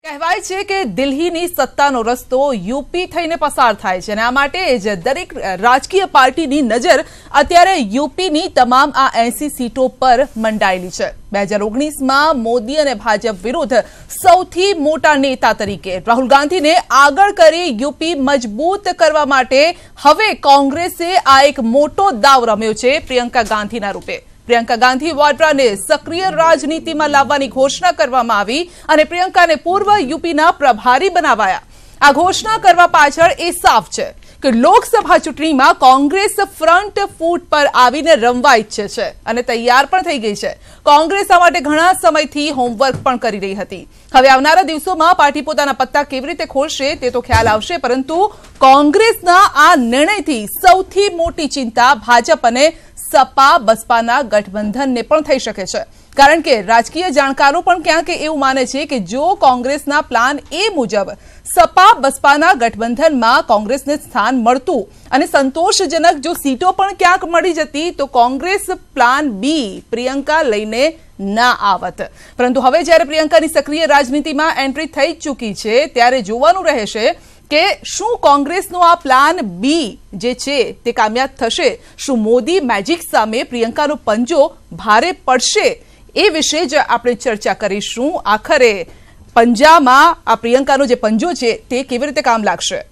કહેવાય છે કે દિલ્હીની સત્તાનો રસ્તો યુપી થઈને પસાર થાય છે અને આ માટે જ દરેક રાજકીય પાર્ટીની નજર અત્યારે યુપીની તમામ આ 80 સીટો પર મંડાયેલી છે। 2019માં મોદી અને ભાજપ વિરુદ્ધ સૌથી મોટા નેતા તરીકે રાહુલ ગાંધીને આગળ કરી યુપી મજબૂત કરવા માટે હવે કોંગ્રેસે આ એક મોટો દાવ રમ્યો છે પ્રિયંકા ગાંધીના રૂપે। प्रियंका गांधी वाड्रा ने सक्रिय राजनीति में लाववानी घोषणा करवामां आवी अने प्रियंका ने पूर्व यूपी ना प्रभारी बनावाया। आ घोषणा करवा पाछळ ए साफ छे कि लोकसभा चूंटणी में कांग्रेस फ्रंट फूट पर आवीने रमवा इच्छे छे अने तैयार पण थई गई छे। कांग्रेस आ माटे घणा समयथी होमवर्क पण करी रही हती। हवे आवनारा दिवसोमां पार्टी पोताना पत्ता केवी रीते खोलशे ते तो ख्याल आवशे, परंतु कांग्रेसना आ निर्णयथी सौथी मोटी चिंता भाजप अने सपा बसपाना गठबंधन ने पण थई शके छे, कारण के राजकीय जाणकारो पण क्यांक एवुं माने छे कि जो कांग्रेसना प्लान ए मुजब सपा बसपाना गठबंधन में कांग्रेस ने स्थान मळतुं अने संतोषजनक जो सीटों पण क्यांक मळी जती तो कांग्रेस प्लान बी प्रियंका लईने ना आवत। परंतु हवे ज्यारे प्रियंकानी सक्रिय राजनीति में एंट्री थई चूकी छे त्यारे जोवानुं रहेशे કે શું કોંગ્રેસનો આ પ્લાન બી જે છે તે કામયાબ થશે? શું મોદી મેજિક સામે પ્રિયંકાનો પંજો ભારે પડશે? એ વિશે જ આપણે ચર્ચા કરીશું। આખરે પંજામાં આ પ્રિયંકાનો જે પંજો છે તે કેવી રીતે કામ લાગશે?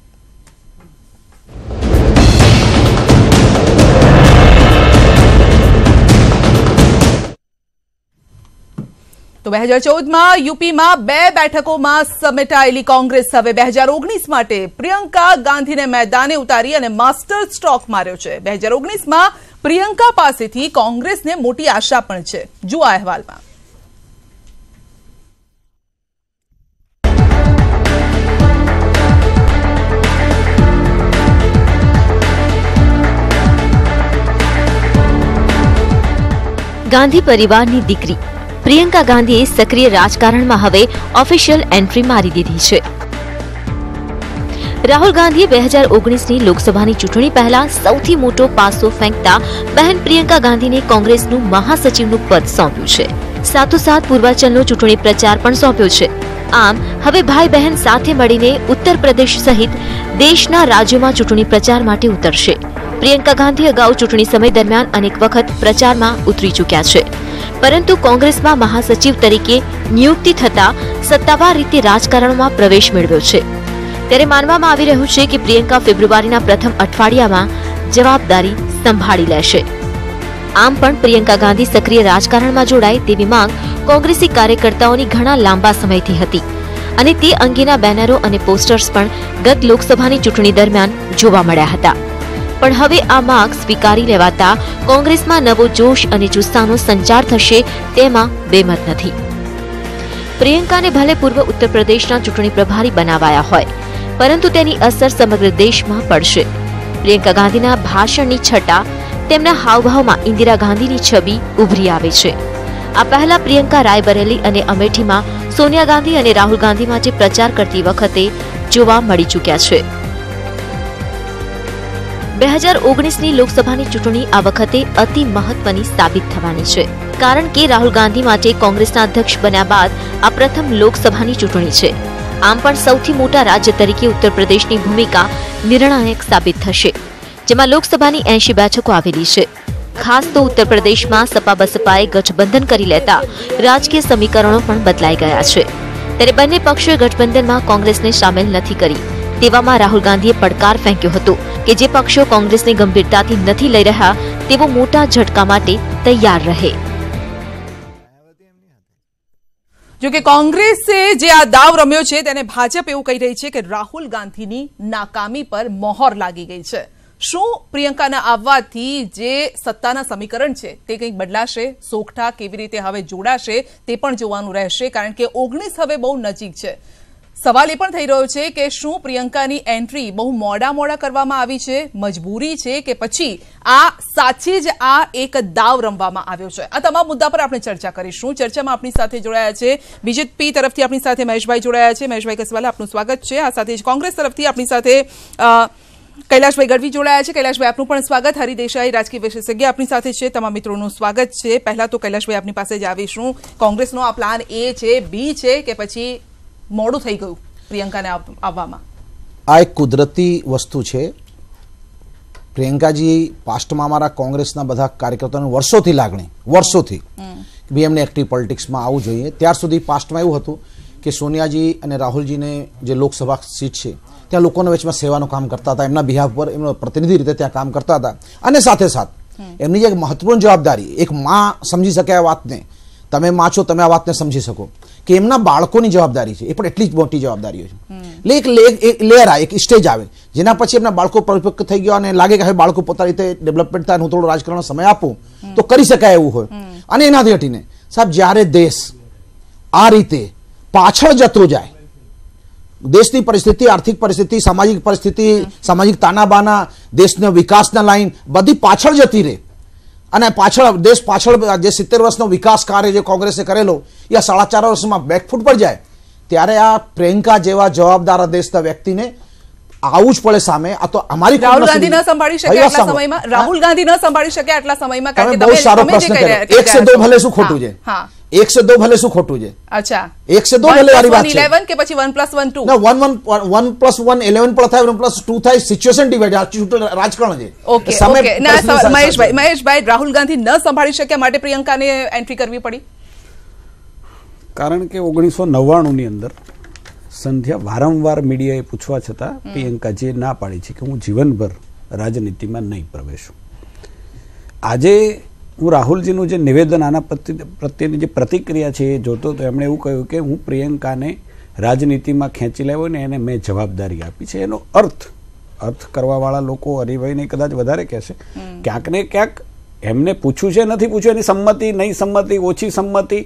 तो 2014 में यूपी में 2 बैठकों में समेटायेली कांग्रेस हवे 2019 माटे प्रियंका गांधी ने मैदाने उतारी अने मास्टर स्ट्रोक मार्यो छे। 2019 में प्रियंका पासेथी कांग्रेस ने मोटी आशा पण छे। जुओ आ अहेवालमां। गांधी परिवारनी दीकरी प्रियंका गांधीए सक्रिय राजकारण में हवे ऑफिशियल एंट्री मारी दीधी छे। राहुल गांधीए 2019 ની લોકસભાની ચૂંટણી પહેલા સૌથી મોટો પાસો ફેંકતા બહેન પ્રિયંકા ગાંધીને કોંગ્રેસનું મહાસચિવનું પદ સોંપ્યું છે। સાથોસાથ પૂર્વાચલનો ચૂંટણી પ્રચાર પણ સોંપ્યો છે। આમ હવે ભાઈ બહેન સાથે મળીને ઉત્તર પ્રદેશ સહિત દેશના રાજ્યોમાં ચૂંટણી પ્રચાર માટે ઉતરશે। પ્રિયંકા ગાંધી અગાઉ ચૂંટણી સમય દરમિયાન અનેક વખત પ્રચારમાં ઉતરી ચૂક્યા છે, પરંતુ કોંગ્રેસમાં મહાસચિવ તરીકે નિયુક્તિ થતા સત્તાવાર રીતે રાજકારણમાં પ્રવેશ મેળવ્યો છે। ત્યારે માનવામાં આવી રહ્યું છે કે પ્રિયંકા ફેબ્રુઆરીના પ્રથમ અઠવાડિયામાં જવાબદારી સંભાળી લેશે। આમ પણ પ્રિયંકા ગાંધી સક્રિય રાજકારણમાં જોડાય તેવી માંગ કોંગ્રેસી કાર્યકર્તાઓની ઘણા લાંબા સમયથી હતી અને તે અંગેના બેનરો અને પોસ્ટર્સ પણ ગત લોકસભાની ચૂંટણી દરમિયાન જોવા મળ્યા હતા। પણ હવે આ માંગ સ્વીકારી લેવાતા કોંગ્રેસમાં નવો જોશ અને જુસ્સાનો સંચાર થશે તેમાં બેમત નથી। પ્રિયંકાને ભલે પૂર્વ ઉત્તર પ્રદેશના ચૂંટણી પ્રભારી બનાવાયા હોય, પરંતુ તેની અસર સમગ્ર દેશમાં પડશે। પ્રિયંકા ગાંધીના ભાષણની છટા તેમના હાવભાવમાં ઇન્દિરા ગાંધીની છબી ઉભરી આવે છે। આ પહેલા પ્રિયંકા રાયબરેલી અને અમેઠીમાં સોનિયા ગાંધી અને રાહુલ ગાંધી માટે પ્રચાર કરતી વખતે જોવા મળી ચૂક્યા છે। 2019ની લોકસભાની ચૂંટણી આ વખતે અતિ મહત્વની સાબિત થવાની છે, કારણ કે રાહુલ ગાંધી માટે કોંગ્રેસના અધ્યક્ષ બન્યા બાદ આ પ્રથમ લોકસભાની ચૂંટણી છે। આમ પણ સૌથી મોટા રાજ્ય તરીકે ઉત્તર પ્રદેશની ભૂમિકા નિર્ણાયક સાબિત થશે, જેમાં લોકસભાની 80 બેઠકો આવેલી છે। ખાસ તો ઉત્તર પ્રદેશમાં સપા બસપાએ ગઠબંધન કરી લેતા રાજકીય સમીકરણો પણ બદલાઈ ગયા છે। ત્યારે બંને પક્ષોએ ગઠબંધનમાં કોંગ્રેસને સામેલ નથી કરી। તેવામાં રાહુલ ગાંધીએ પડકાર ફેંક્યો હતો કે જે પક્ષો કોંગ્રેસને ગંભીરતાથી નથી લઈ રહ્યા તેવો મોટા ઝટકા માટે તૈયાર રહે। જો કે કોંગ્રેસે જે આ દાવ રમ્યો છે તેને ભાજપ એવું કહી રહી છે કે રાહુલ ગાંધીની નાકામી પર મોહર લાગી ગઈ છે। શું પ્રિયંકાના આવવાથી જે સત્તાના સમીકરણ છે તે કંઈક બદલાશે? સોગઠા કેવી રીતે હવે જોડાશે તે પણ જોવાનું રહેશે, કારણ કે 19 હવે બહુ નજીક છે। સવાલ એ પણ થઈ રહ્યો છે કે શું પ્રિયંકાની એન્ટ્રી બહુ મોડા કરવામાં આવી છે, મજબૂરી છે કે પછી આ સાચી જ આ એક દાવ રમવામાં આવ્યો છે? આ તમામ મુદ્દા પર આપણે ચર્ચા કરીશું। ચર્ચામાં આપણી સાથે જોડાયા છે બીજેપી તરફથી આપણી સાથે મહેશભાઈ જોડાયા છે। મહેશભાઈ કસવાલા, આપનું સ્વાગત છે। આ સાથે જ કોંગ્રેસ તરફથી આપણી સાથે कैलाशभाई गढ़वी जोड़ाया है। कैलाशभाई, आपનું પણ સ્વાગત। હરી દેસાઈ, રાજકીય વિશેષજ્ઞ, આપણી સાથે છે। તમામ મિત્રોનું સ્વાગત છે। પહેલા તો कैलाशभाई આપની પાસે જ આવીશું। કોંગ્રેસનો આ પ્લાન એ છે, બી છે કે પછી મોડું થઈ ગયું પ્રિયંકાને આવવામાં? આ એક કુદરતી વસ્તુ છે. પ્રિયંકાજી પાસ્ટમાં અમારા કોંગ્રેસના બધા કાર્યકર્તાઓને વર્ષોથી લાગણી, વર્ષોથી બી એમને એક્ટિવ પોલિટિક્સમાં આવવું જોઈએ. ત્યાર સુધી પાસ્ટમાં એવું હતું કે સોનિયાજી અને રાહુલજીને જે લોકસભા સીટ છે ત્યાં લોકોના વચમાં સેવાનું કામ કરતા હતા, એમના બિહાફ પર એમનો પ્રતિનિધિ રીતે ત્યાં કામ કરતા હતા. અને સાથે સાથ એમની જે મહત્વપૂર્ણ જવાબદારી, એક માં સમજી શકે આ વાતને, તમે માં છો, તમે આ વાતને સમજી શકો કે એમના બાળકોની જવાબદારી છે, એ પણ એટલી જ મોટી જવાબદારીઓ છે. એટલે એક લેયર આવે, એક સ્ટેજ આવે જેના પછી એમના બાળકો પરિપક્વ થઈ ગયા અને લાગે કે હવે બાળકો પોતાની રીતે ડેવલપમેન્ટ થાય, હું થોડો રાજકારણનો સમય આપું તો કરી શકાય એવું હોય. અને એનાથી હટીને સાહેબ જ્યારે દેશ આ રીતે પાછળ જતો જાય, દેશની પરિસ્થિતિ, આર્થિક પરિસ્થિતિ, સામાજિક પરિસ્થિતિ, સામાજિક તાનાબાના, દેશના વિકાસના લાઈન બધી પાછળ જતી રહે અને પાછળ દેશ પાછળ જે 70 વર્ષનો વિકાસ કાર્ય જે કોંગ્રેસે કરેલો એ 4.5 વર્ષમાં બેકફૂટ પર જાય, ત્યારે આ પ્રિયંકા જેવા જવાબદાર દેશના વ્યક્તિને આવું જ પડે સામે. આ તો અમારી રાહુલ ગાંધી ન સંભાળી શકે આટલા સમયમાં, રાહુલ ગાંધી ન સંભાળી શકે આટલા સમયમાં? તમે બહુ સારો પ્રશ્ન કર્યો. 1 से 2 ભલે શું ખોટું છે? 1 से 2 ભલે શું ખોટું છે? અચ્છા, 1 से 2 ભલે વાળી વાત છે. 11 કે પછી 1+1 2? ના, 1 + 1 11 પણ થાય, 1+2 થાય. સિચ્યુએશન ડિવાઇડ, આ રાજકારણ છે. Okay okay. ના મહેશભાઈ, રાહુલ ગાંધી ન સંભાળી શક્યા માટે પ્રિયંકાને એન્ટ્રી કરવી પડી? કારણ કે 1999 ની અંદર સંધ્યા વારંવાર મીડિયાએ પૂછવા છતાં પ્રિયંકાજીએ ના પાડી છે કે હું જીવનભર રાજનીતિમાં નહીં પ્રવેશું. આજે હું રાહુલજીનું જે નિવેદન આના પ્રત્યેની જે પ્રતિક્રિયા છે એ જોતો તો એમણે એવું કહ્યું કે હું પ્રિયંકાને રાજનીતિમાં ખેંચી લાવ્યો ને એને મેં જવાબદારી આપી છે. એનો અર્થ કરવાવાળા લોકો હરિભાઈને કદાચ વધારે કહેશે, ક્યાંક ને ક્યાંક એમને પૂછ્યું છે નથી પૂછ્યું, એની સંમતિ, નહીં સંમતિ, ઓછી સંમતિ,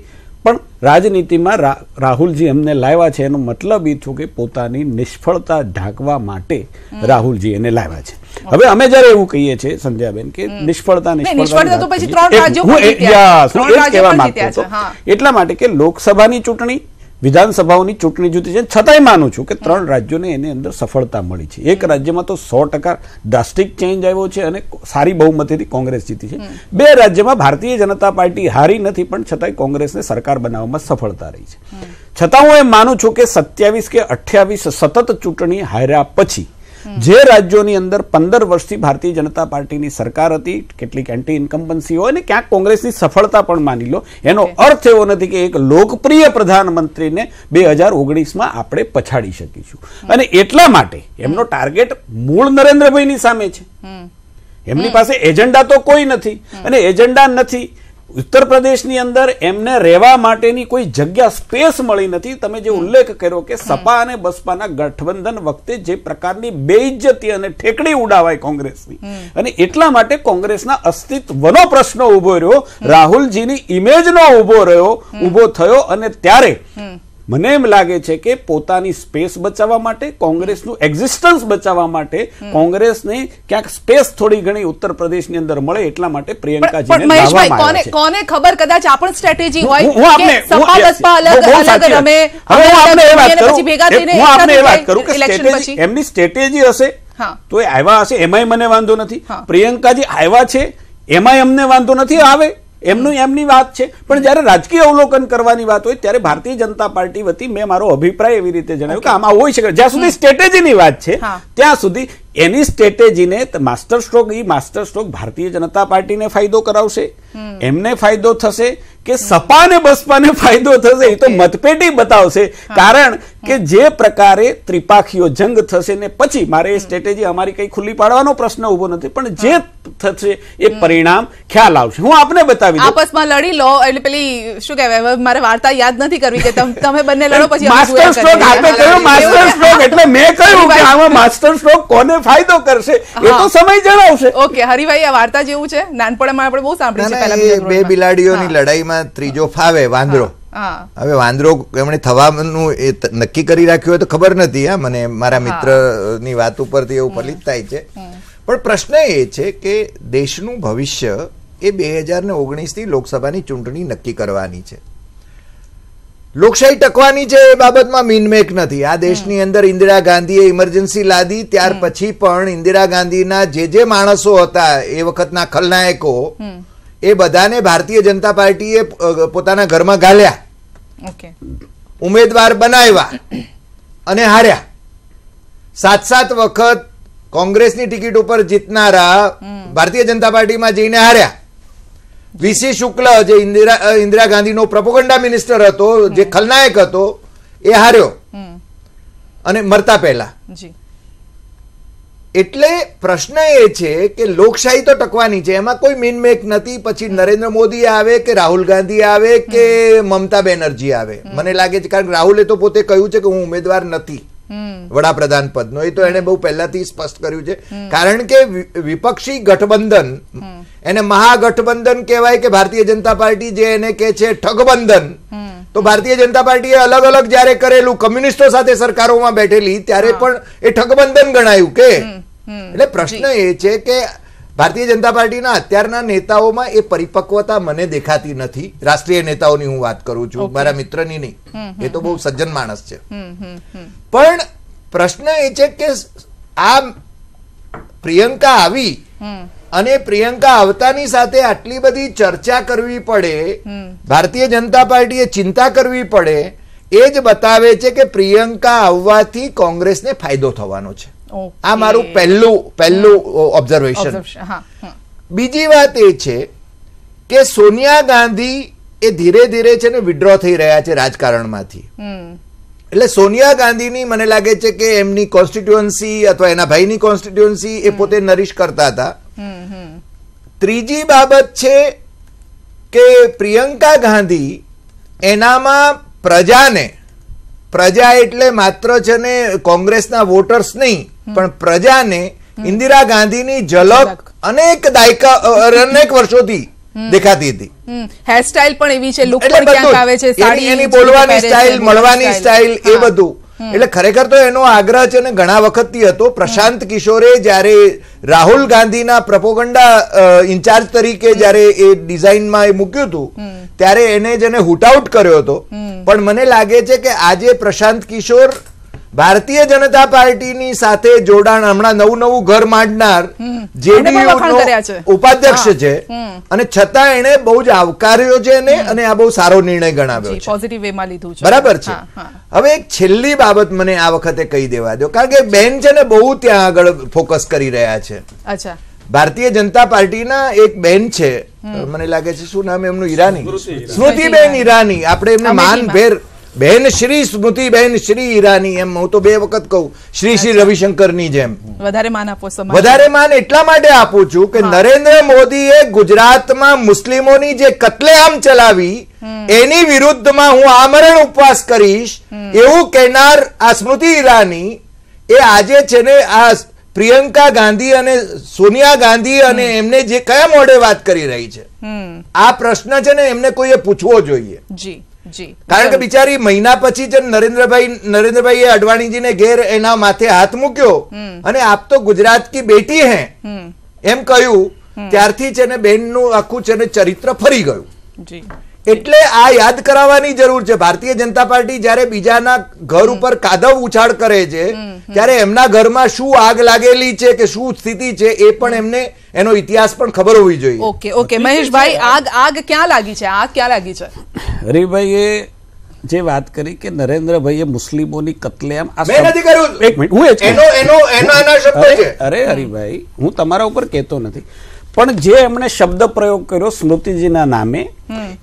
પણ રાજનીતિમાં રાહુલજી એમને લાવ્યા છે એનો મતલબ એ થયો કે પોતાની નિષ્ફળતા ઢાંકવા માટે રાહુલજી એને લાવ્યા છે. હવે અમે જયારે એવું કહીએ છીએ સંધ્યાબેન કે નિષ્ફળતા તો પછી 3 રાજ્યો એટલા માટે કે લોકસભાની ચૂંટણી, વિધાનસભાઓની ચૂંટણી જુદી છે, છતાંય માનું છું કે 3 રાજ્યોને એની અંદર સફળતા મળી છે. એક રાજ્યમાં તો 100% ડ્રાસ્ટિક ચેન્જ આવ્યો છે અને સારી બહુમતીથી કોંગ્રેસ જીતી છે. 2 રાજ્યમાં ભારતીય જનતા પાર્ટી હારી નથી પણ છતાંય કોંગ્રેસને સરકાર બનાવવામાં સફળતા રહી છે. છતાં હું એમ માનું છું કે 27 કે 28 સતત ચૂંટણી હાર્યા પછી જે રાજ્યોની અંદર 15 વર્ષથી ભારતીય જનતા પાર્ટીની સરકાર હતી, કેટલીક એન્ટી ઇન્કમ્બન્સી હોય ને ક્યાંક કોંગ્રેસની સફળતા પણ માની લો, એનો અર્થ એવો નથી કે એક લોકપ્રિય પ્રધાનમંત્રીને 2019માં આપણે પછાડી શકીશું. અને એટલા માટે એમનો ટાર્ગેટ મૂળ નરેન્દ્રભાઈની સામે છે. એમની પાસે એજન્ડા તો કોઈ નથી, અને એજન્ડા નથી. ઉત્તર પ્રદેશની અંદર એમને રહેવા માટેની કોઈ જગ્યા, સ્પેસ મળી નથી. તમે જે ઉલ્લેખ કર્યો કે સપા અને બસપાના ગઠબંધન વખતે જે પ્રકારની બેઇજ્જતી અને ઠેકડી ઉડાવાય કોંગ્રેસની, અને એટલા માટે કોંગ્રેસના અસ્તિત્વનો પ્રશ્ન ઉભો રહ્યો, રાહુલજીની ઇમેજનો ઉભો થયો. અને ત્યારે મને એમ લાગે છે કે પોતાની સ્પેસ બચાવવા માટે, કોંગ્રેસનું એક્ઝિસ્ટન્સ બચાવવા માટે કોંગ્રેસને ક્યાંક સ્પેસ થોડી ઘણી ઉત્તર પ્રદેશની અંદર મળે એટલા માટે પ્રિયંકાજીને લાવવામાં આવ્યા છે. કોને ખબર, કદાચ આ પણ સ્ટ્રેટેજી હોય હું આપને એ વાત કરું કે એમની સ્ટ્રેટેજી હશે તો એ આવ્યા હશે, એમાંય મને વાંધો નથી. પ્રિયંકાજી આવ્યા છે એમાંય અમને વાંધો નથી, આવે એમની વાત છે. પણ જયારે રાજકીય અવલોકન કરવાની વાત હોય ત્યારે ભારતીય જનતા પાર્ટી વતી મેં મારો અભિપ્રાય એવી રીતે જણાવ્યો કે આમાં હોઈ શકે. જ્યાં સુધી સ્ટ્રેટેજીની વાત છે ત્યાં સુધી એની સ્ટ્રેટેજીને માસ્ટર સ્ટ્રોક ભારતીય જનતા પાર્ટીને ફાયદો કરાવશે, એમને ફાયદો થશે કે સપા ને બસપાને ફાયદો થશે એ તો મતપેટી બતાવશે. કારણ કે જે પ્રકારે ત્રિપાખીઓ જંગ થશે ને પછી મારે એ સ્ટ્રેટેજી અમારી કઈ ખુલ્લી પાડવાનો પ્રશ્ન ઉભો નથી, પણ જે થશે એ પરિણામ ખ્યાલ આવશે. હું આપને બતાવી દઉં, આપસમાં લડી લો એટલે પેલી શું કહેવાય, મારે વાર્તા યાદ નથી કરવી કે તમે બંને લડો પછી માસ્ટર સ્ટ્રોક આપે કહ્યું, માસ્ટર સ્ટ્રોક એટલે મેં કહ્યું કે આમાં માસ્ટર સ્ટ્રોક કોને ફાયદો કરશે એ તો સમય જણાવશે. ઓકે હરિભાઈ, આ વાર્તા જેવું છે, નાનપણમાં આપણે બહુ સાંભળી છે. પહેલા 2 બિલાડીઓની લડાઈમાં ત્રીજો ફાવે વાંદરો. હવે વાંદરો એમણે થવાનું એ નક્કી કરી રાખ્યું હોય તો ખબર નથી. મને મારા મિત્રની વાત ઉપરથી એવું ફલિત થાય છે. પણ પ્રશ્ન એ છે કે દેશનું ભવિષ્ય એ 2019ની લોકસભાની ચૂંટણી નક્કી કરવાની છે. લોકશાહી ટકવાની છે એ બાબતમાં મીનમેક નથી. આ દેશની અંદર ઇન્દિરા ગાંધીએ ઇમરજન્સી લાદી, ત્યાર પછી પણ ઇન્દિરા ગાંધીના જે માણસો હતા એ વખતના ખલનાયકો, એ બધાને ભારતીય જનતા પાર્ટીએ પોતાના ઘરમાં ગાલ્યા. ઉમેદવાર બનાવ્યા અને હાર્યા. 7 વખત કોંગ્રેસની ટિકિટ ઉપર જીતનારા ભારતીય જનતા પાર્ટીમાં જઈને હાર્યા. વીસી શુક્લ જે ઇન્દિરા ગાંધીનો પ્રોપોગન્ડા મિનિસ્ટર હતો, જે ખલનાયક હતો, એ હાર્યો અને મરતા પહેલા. એટલે પ્રશ્ન એ છે કે લોકશાહી તો ટકવાની છે, એમાં કોઈ મીનમેક નથી. પછી નરેન્દ્ર મોદી આવે કે રાહુલ ગાંધી આવે કે મમતા બેનર્જી આવે, મને લાગે છે, કારણ કે રાહુલે તો પોતે કહ્યું છે કે હું ઉમેદવાર નથી વડાપ્રધાન પદનો. એ તો એને બહુ પહેલાથી સ્પષ્ટ કર્યું છે, કારણ કે વિપક્ષી ગઠબંધન, એને મહાગઠબંધન કહેવાય કે ભારતીય જનતા પાર્ટી જે એને કહે છે ઠગબંધન. તો ભારતીય જનતા પાર્ટીએ અલગ અલગ જયારે કરેલું, કમ્યુનિસ્ટો સાથે સરકારોમાં બેઠેલી, ત્યારે પણ એ ઠગબંધન ગણાયું કે. એટલે પ્રશ્ન એ છે કે ભારતીય જનતા પાર્ટીના અત્યારના નેતાઓમાં એ પરિપક્વતા મને દેખાતી નથી. રાષ્ટ્રીય નેતાઓની હું વાત કરું છું, મારા મિત્રની નહીં, એ તો બહુ સજ્જન માણસ છે. પણ પ્રશ્ન એ છે કે આ પ્રિયંકા આવી અને પ્રિયંકા આવતાની સાથે આટલી બધી ચર્ચા કરવી પડે, ભારતીય જનતા પાર્ટીએ ચિંતા કરવી પડે, એ જ બતાવે છે કે પ્રિયંકા આવવાથી કોંગ્રેસને ફાયદો થવાનો છે. આ મારું પહેલું ઓબ્ઝર્વેશન. બીજી વાત એ છે કે સોનિયા ગાંધી એ ધીરે ધીરે છે ને વિડ્રો થઈ રહ્યા છે રાજકારણમાંથી. એટલે સોનિયા ગાંધીની મને લાગે છે કે એમની કોન્સ્ટિટ્યુઅન્સી અથવા એના ભાઈની કોન્સ્ટિટ્યુઅન્સી એ પોતે નરીશ કરતા હતા. ત્રીજી બાબત છે કે પ્રિયંકા ગાંધી એનામાં પ્રજા એટલે માત્ર છે ને કોંગ્રેસના વોટર્સ નહીં, પણ પ્રજાને ઇન્દિરા ગાંધીની ઝલક અનેક વર્ષોથી દેખાતી હતી. હેરસ્ટાઇલ પણ એવી છે, લુક પણ ક્યાંક આવે છે, સાડી, એની બોલવાની સ્ટાઇલ, મળવાની સ્ટાઇલ, એ બધું. એટલે ખરેખર તો એનો આગ્રહ છે ને ઘણા વખતથી હતો. પ્રશાંત કિશોરે જ્યારે રાહુલ ગાંધીના પ્રોપોગન્ડા ઇન્ચાર્જ તરીકે જ્યારે એ ડિઝાઇનમાં એ મૂક્યું હતું, ત્યારે એને જેને હુટઆઉટ કર્યો હતો. પણ મને લાગે છે કે આજે પ્રશાંત કિશોર ભારતીય જનતા પાર્ટીની સાથે જોડાણ, હમણાં નવું ઘર માંડનાર જેડીયુનો ઉપાધ્યક્ષ છે, અને છતાં એને બહુ જ આવકાર્યો છે અને આ બહુ સારો નિર્ણય ગણાવ્યો છે, પોઝિટિવ વેમાં લીધું છે. બરાબર છે. હવે એક છેલ્લી બાબત મને આ વખતે કહી દેવા દો, કારણ કે બેન છે ને બહુ ત્યાં આગળ ફોકસ કરી રહ્યા છે. અચ્છા, ભારતીય જનતા પાર્ટીના એક બેન છે, મને લાગે છે શું નામ એમનું, ઈરાની, સ્મૃતિબેન ઈરાની. આપણે એમને માનભેર બેન શ્રી સ્મૃતિબેન શ્રી ઈરાની એમ હું તો 2 વખત કહું, શ્રી રવિશંકરની જેમ વધારે માન આપો. વધારે માન એટલા માટે આપું છું કે નરેન્દ્ર મોદીએ ગુજરાતમાં મુસ્લિમોની જે કતલેઆમ ચલાવી એની વિરુદ્ધમાં હું આમરણ ઉપવાસ કરીશ એવું કહેનાર આ સ્મૃતિ ઈરાની એ આજે છે ને આ પ્રિયંકા ગાંધી અને સોનિયા ગાંધી અને એમને જે કયા મોઢે વાત કરી રહી છે, આ પ્રશ્ન છે ને એમને કોઈએ પૂછવો જોઈએ. કારણ કે બિચારી મહિના પછી છે નરેન્દ્રભાઈએ અડવાણીજીને ઘેર એના માથે હાથ મૂક્યો અને આપ તો ગુજરાત કી બેટી હે એમ કહ્યું, ત્યારથી છે ને બેનનું આખું છે ને ચરિત્ર ફરી ગયું. એટલે આ યાદ કરાવવાની જરૂર છે. ભારતીય જનતા પાર્ટી જયારે બીજાના ઘર ઉપર કાદવ ઉછાળ કરે છે ત્યારે એમના ઘરમાં શું આગ લાગેલી છે કે શું સ્થિતિ છે એ પણ એમને એનો ઇતિહાસ પણ ખબર હોવી જોઈએ. ઓકે મહેશભાઈ, આગ ક્યાં લાગી છે? આગ ક્યાં લાગી છે? હરિભાઈએ જે વાત કરી કે નરેન્દ્રભાઈએ મુસ્લિમોની કતલેઆમ, મેં નથી કર્યું. એક મિનિટ, હું એનો શબ્દ છે. અરે હરિભાઈ, હું તમારા ઉપર કહેતો નથી, પણ જે એમણે શબ્દ પ્રયોગ કર્યો સ્મૃતિજીના નામે,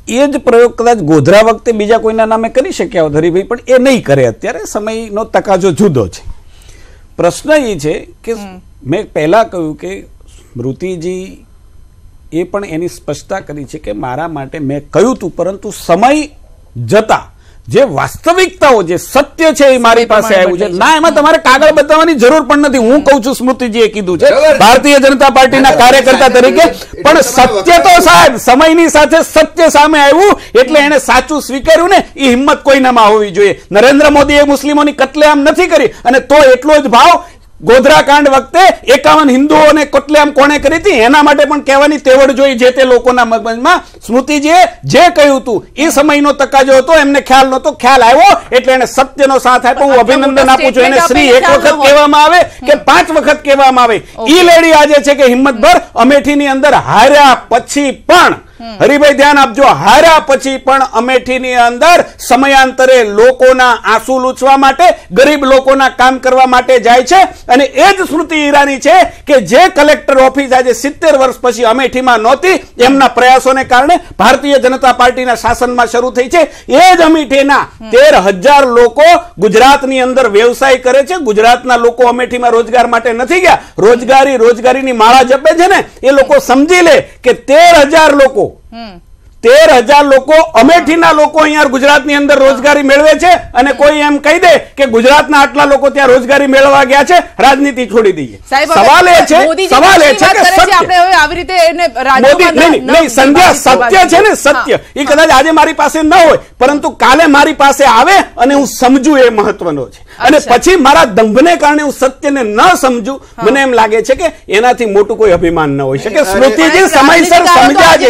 એ જ પ્રયોગ કદાચ ગોધરા વખતે બીજા કોઈના નામે કરી શક્યા હોત હરિભાઈ, પણ એ નહીં કરે. અત્યારે સમયનો તકાજો જુદો છે. પ્રશ્ન એ છે કે મેં પહેલા કહ્યું કે સ્મૃતિજી એ પણ એની સ્પષ્ટતા કરી છે કે મારા માટે મેં કહ્યું હતું, પરંતુ સમય જતા જે વાસ્તવિકતાઓ, જે સત્ય છે એ મારી પાસે આવ્યું છે. ના, એમાં તમારે કાગળ બતાવવાની જરૂર પણ નથી. હું કહું છું સ્મૃતિજીએ કીધું છે ભારતીય જનતા પાર્ટીના કાર્યકર્તા તરીકે, પણ સત્ય તો સાહેબ સમયની સાથે સત્ય સામે આવ્યું એટલે એને સાચું સ્વીકાર્યું ને, એ હિંમત કોઈનામાં હોવી જોઈએ. નરેન્દ્ર મોદીએ મુસ્લિમોની કતલેઆમ નથી કરી, અને તો એટલો જ ભાવ ગોધરા કાંડ વખતે 51 હિન્દુઓને કતલેઆમ કોણે કરી હતી એના માટે પણ કહેવાની તેવડ જોઈ જે તે લોકોના મગજમાં. સ્મૃતિજીએ જે કહ્યું હતું એ સમયનો તકાજો હતો, એમને ખ્યાલ નહોતો, ખ્યાલ આવ્યો એટલે એને સત્યનો સાથ આપ્યો. હું અભિનંદન આપું છું એને. શ્રી 1 વખત કહેવામાં આવે કે 5 વખત કહેવામાં આવે, ઈ લેડી આજે છે કે હિંમતભર અમેઠીની અંદર હાર્યા પછી પણ હરિભાઈ ધ્યાન આપજો, હાર્યા પછી પણ અમેઠીની અંદર સમયાંતરે લોકોના આંસુ લૂછવા માટે, ગરીબ લોકોના કામ કરવા માટે જાય છે. અને એ જ સ્મૃતિ ઈરાની છે કે જે કલેક્ટર ઓફિસ આજે 70 વર્ષ પછી અમેઠીમાં નહોતી, એમના પ્રયાસોને કારણે ભારતીય જનતા પાર્ટીના શાસનમાં શરૂ થઈ છે. એ જ અમેઠીના 13,000 લોકો ગુજરાતની અંદર વ્યવસાય કરે છે. ગુજરાતના લોકો અમેઠીમાં રોજગાર માટે નથી ગયા, રોજગારીની માળા જપે છે ને, એ લોકો સમજી લે કે 13,000 લોકો અમેઠીના લોકો અહીંયા ગુજરાતની અંદર રોજગારી મેળવે છે. અને કોઈ એમ કહી દે કે ગુજરાતના આટલા લોકો ત્યાં રોજગારી મેળવવા ગયા છે, રાજનીતિ છોડી દઈએ. સવાલ એ છે કે સત્ય છે ને, સત્ય એ કદાચ આજે મારી પાસે ન હોય, પરંતુ કાલે મારી પાસે આવે અને હું સમજું, એ મહત્વનો છે. અને પછી મારા દંભને કારણે હું સત્યને ન સમજું, મને એમ લાગે છે કે એનાથી મોટું કોઈ અભિમાન ન હોઈ શકે. સ્મૃતિજી સમયસર સમજ્યા છે,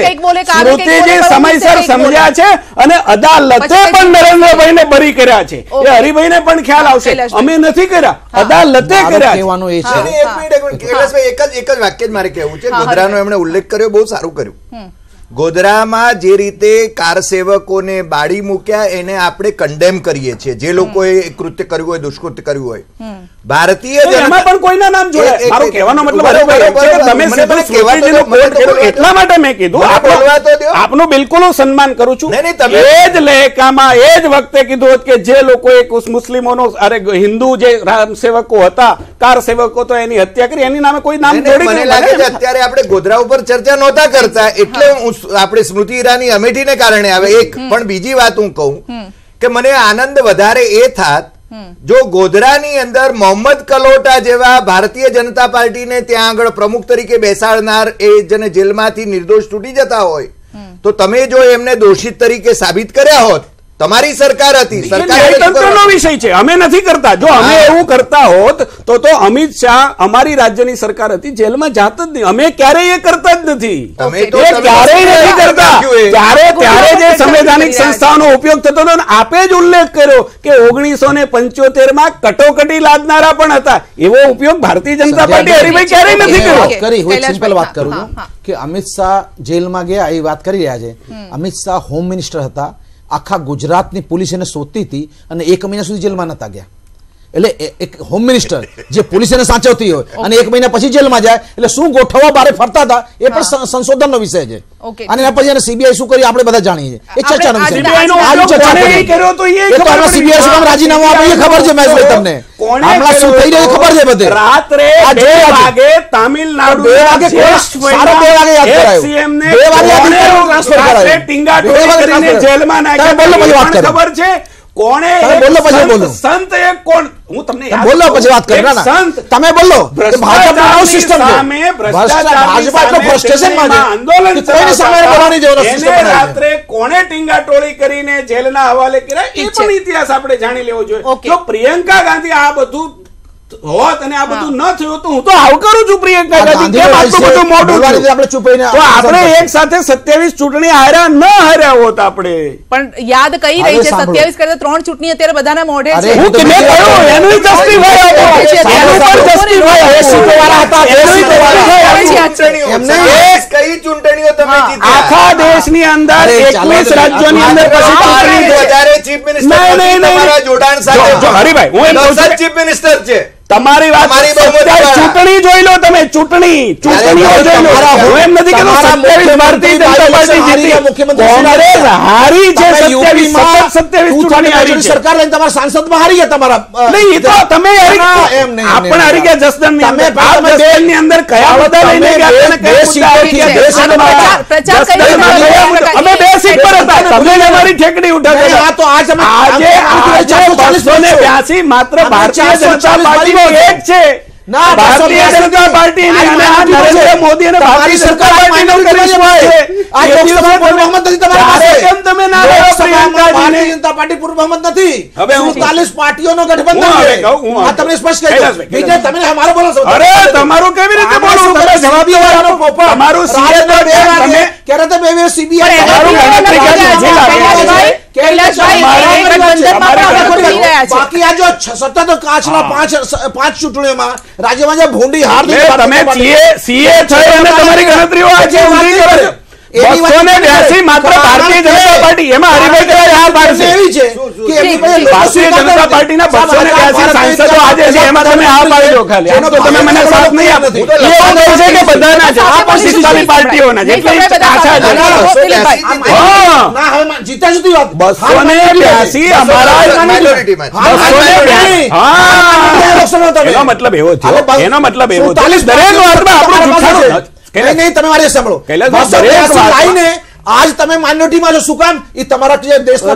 સ્મૃતિજી સમયસર સમજ્યા છે અને અદાલતે પણ નરેન્દ્રભાઈને બરી કર્યા છે. એ હરિભાઈને પણ ખ્યાલ આવશે, અમે નથી કર્યા, અદાલતે કર્યા. એક જ વાક્ય મારે કહેવું છે. ગોધરાનો એમણે ઉલ્લેખ કર્યો, બહુ સારું કર્યું. ગોધરામાં જે રીતે કાર સેવકોને બાળી મૂક્યા એને આપણે કન્ડેમ કરીએ છીએ, જે લોકોએ કૃત્ય કર્યું હોય, દુષ્કૃત્ય કર્યું હોય. ભારતીય જનતા પણ કોઈના નામ જોડે, મારો કહેવાનો મતલબ એટલા માટે મેં કીધું, આપનું બિલકુલ હું સન્માન કરું છું. એ જ લહેકામાં એ જ વખતે કીધું કે જે લોકોએ મુસ્લિમોનો, અરે હિન્દુ જે સેવકો હતા, કાર સેવકો, તો એની હત્યા કરી, એની નામે કોઈ નામ જોડી. મને લાગે છે અત્યારે આપણે ગોધરા ઉપર ચર્ચા નહોતા કરતા, એટલે આપણે સ્મૃતિ ઈરાની અમેઠીને કારણે આવે. એક પણ બીજી વાત હું કહું કે મને આનંદ વધારે એ થાત જો ગોધરાની અંદર મોહમ્મદ કલોટા જેવા ભારતીય જનતા પાર્ટીને ત્યાં આગળ પ્રમુખ તરીકે બેસાડનાર એ જેને જેલમાંથી નિર્દોષ છૂટી જતા હોય, તો તમે જો એમને દોષિત તરીકે સાબિત કર્યા હોત, તમારી સરકાર હતી, તંત્રનો વિષય છે, અમે નથી કરતા. જો અમે એવું કરતા હોત તો અમિત શાહ અમારી રાજ્યની સરકાર હતી, જેલમાં જાત જ નહીં. અમે ક્યારેય એ કરતા જ નથી, ક્યારેય નથી કરતા. ત્યારે જે સંવૈધાનિક સંસ્થાઓનો ઉપયોગ થતો હતો, આપે જ ઉલ્લેખ કર્યો કે 1975માં કટોકટી લાદનારા પણ હતા, એવો ઉપયોગ ભારતીય જનતા પાર્ટી હરિભાઈ ક્યારેય નથી કર્યો. હું સિમ્પલ વાત કરું છું કે અમિત શાહ જેલમાં ગયા એ વાત કરી રહ્યા છે. અમિત શાહ હોમ મિનિસ્ટર હતા, આખા ગુજરાતની પોલીસ એને શોધતી હતી અને 1 મહિના સુધી જેલમાં નતા ગયા. એટલે એક હોમ મિનિસ્ટર જે પોલીસ એને સાચવતી હોય અને 1 મહિના પછી જેલમાં જાય, એટલે શું ગોઠવવા બારે ફરતા હતા એ પણ સંશોધનનો વિષય છે. અને એના પછી સીબીઆઈ શું કર્યું આપણે બધા જાણીએ છીએ, એ ચર્ચાનો વિષય. રાજીનામું આપ્યું ખબર છે મહેશભાઈ તમને, હમણાં શું થઈ રહ્યું ખબર છે બધે. રાત્રે 2 વાગે તામિલનાડુ 2 વાગે યાદ કરાયું, જેલમાં નાખ્યા. ખબર છે કોણે સંત એક કોણ, હું તમને બોલો પછી વાત કરો. તમે બોલો ભાજપનો નવો સિસ્ટમ છે, ભાજપ એટલો ફ્રસ્ટ્રેશનમાં છે, આંદોલન કોઈની સામે બોલવાની જરૂર નથી. રાત્રે કોણે ટીંગાટોળી કરીને જેલના હવાલે કર્યા એ પણ ઇતિહાસ આપણે જાણી લેવો જોઈએ. જો પ્રિયંકા ગાંધી આ બધું હોત અને આ બધું ન થયું તો હું તો આવકારું છું પ્રિયંકા ગાંધી, કેમ આટલું બધું મોઢું આપણે ચૂપ રહીને, તો આપણે એક સાથે 27 ચૂંટણી હાર્યા ન હાર્યા હોત આપણે. પણ યાદ કઈ રહી છે 27 કરતા 3 ચૂંટણી અત્યારે બધાના મોઢે છે. હું તમે કહ્યું એનું જસ્ટિફાય આપો, જસ્ટિફાય એ સીટો વાળા હતા, એ સીટો વાળા એમને કઈ ચૂંટણીઓ તમે જીત્યા આખા દેશની અંદર 21 રાજ્યોની અંદર પછી ચૂંટણી વધારે ચીફ મિનિસ્ટર તમારા જોડાણ સાથે. જો હરિભાઈ હું એમ કહું છું ચીફ મિનિસ્ટર છે તમારી વાત, ચૂંટણી જોઈ લો તમે, ચૂંટણીઓ જોઈ લો. હું એમ નથી કહેતો 27 ભારતીય જનતા પાર્ટી જીતી, કોંગ્રેસ હારી છે 27 ચૂંટણી હારી છે. સરકાર લઈને તમારા સાંસદમાં હારી ગયા તમારા. નહીં એ તો તમે આપણે હારી ગયા જસદણ ની અંદર. જસદણ ની અંદર કયા બધા લઈને ગયા અને અમે 2 સીટ પર હતા, તમે અમારી ઠેકડી ઉઠાવી. તો આજે 282 માત્ર ભારતીય જનતા પાર્ટી એક છે, ભારતીય જનતા પાર્ટી નરેન્દ્ર મોદી અને ભારતીય સરકાર પાર્ટીનો કરિશ્મા છે. આ લોકસભા પૂર્વ બહુમત નથી તમારી પાસે, કેમ તમે ના લો? ભારતીય જનતા પાર્ટી પૂર્વ બહુમત નથી, 47 પાર્ટીઓનો ગઠબંધન છે. આ તમને સ્પષ્ટ કહી દઉં. બીજે તમે અમારો બોલો છો, અરે તમારું કેવી રીતે બોલો? તમે જવાબી વાળાનો પોપટ, તમારું સીએ તો તમે ક્યારે તો બે સીબીઆઈ તમારું ગણતરી કરી બાકી આ જો સતત કાચના 5 ચૂંટણીઓમાં રાજ્યમાં જે ભૂંડી હાર તમે સીએ થયો અને તમારી ગણતરીઓ આજે ઊંધી કરો છો. 282 માત્ર ભારતીય જનતા પાર્ટી, એમાં હરિભાઈ કદાચ હા પાડશે. એવી છે કે એમની પાસે ભારતીય જનતા પાર્ટીના 282 સાંસદો આજે છે, એમાં તમે હા પાડજો ખાલી. આમ તો તમે મને સાથ નહીં આપો. એ એવું કહે છે કે બધાના છે, આ પણ 45 પાર્ટીઓના છે, એટલે આશા છે. ના, હવે જીતા જુદી વાત. 282 અમારા માઇનોરિટીમાં છે. એનો મતલબ એવો થયો, એનો મતલબ એવો થયો. દરેક વાતમાં આપણું જૂઠાણું નહીં, તમે મારી સાંભળો. કૈલાસભાઈ, દરેક લાઈને આજ તમે માઇનોરિટીમાં છો, શું કામ? એ તમારા જે દેશના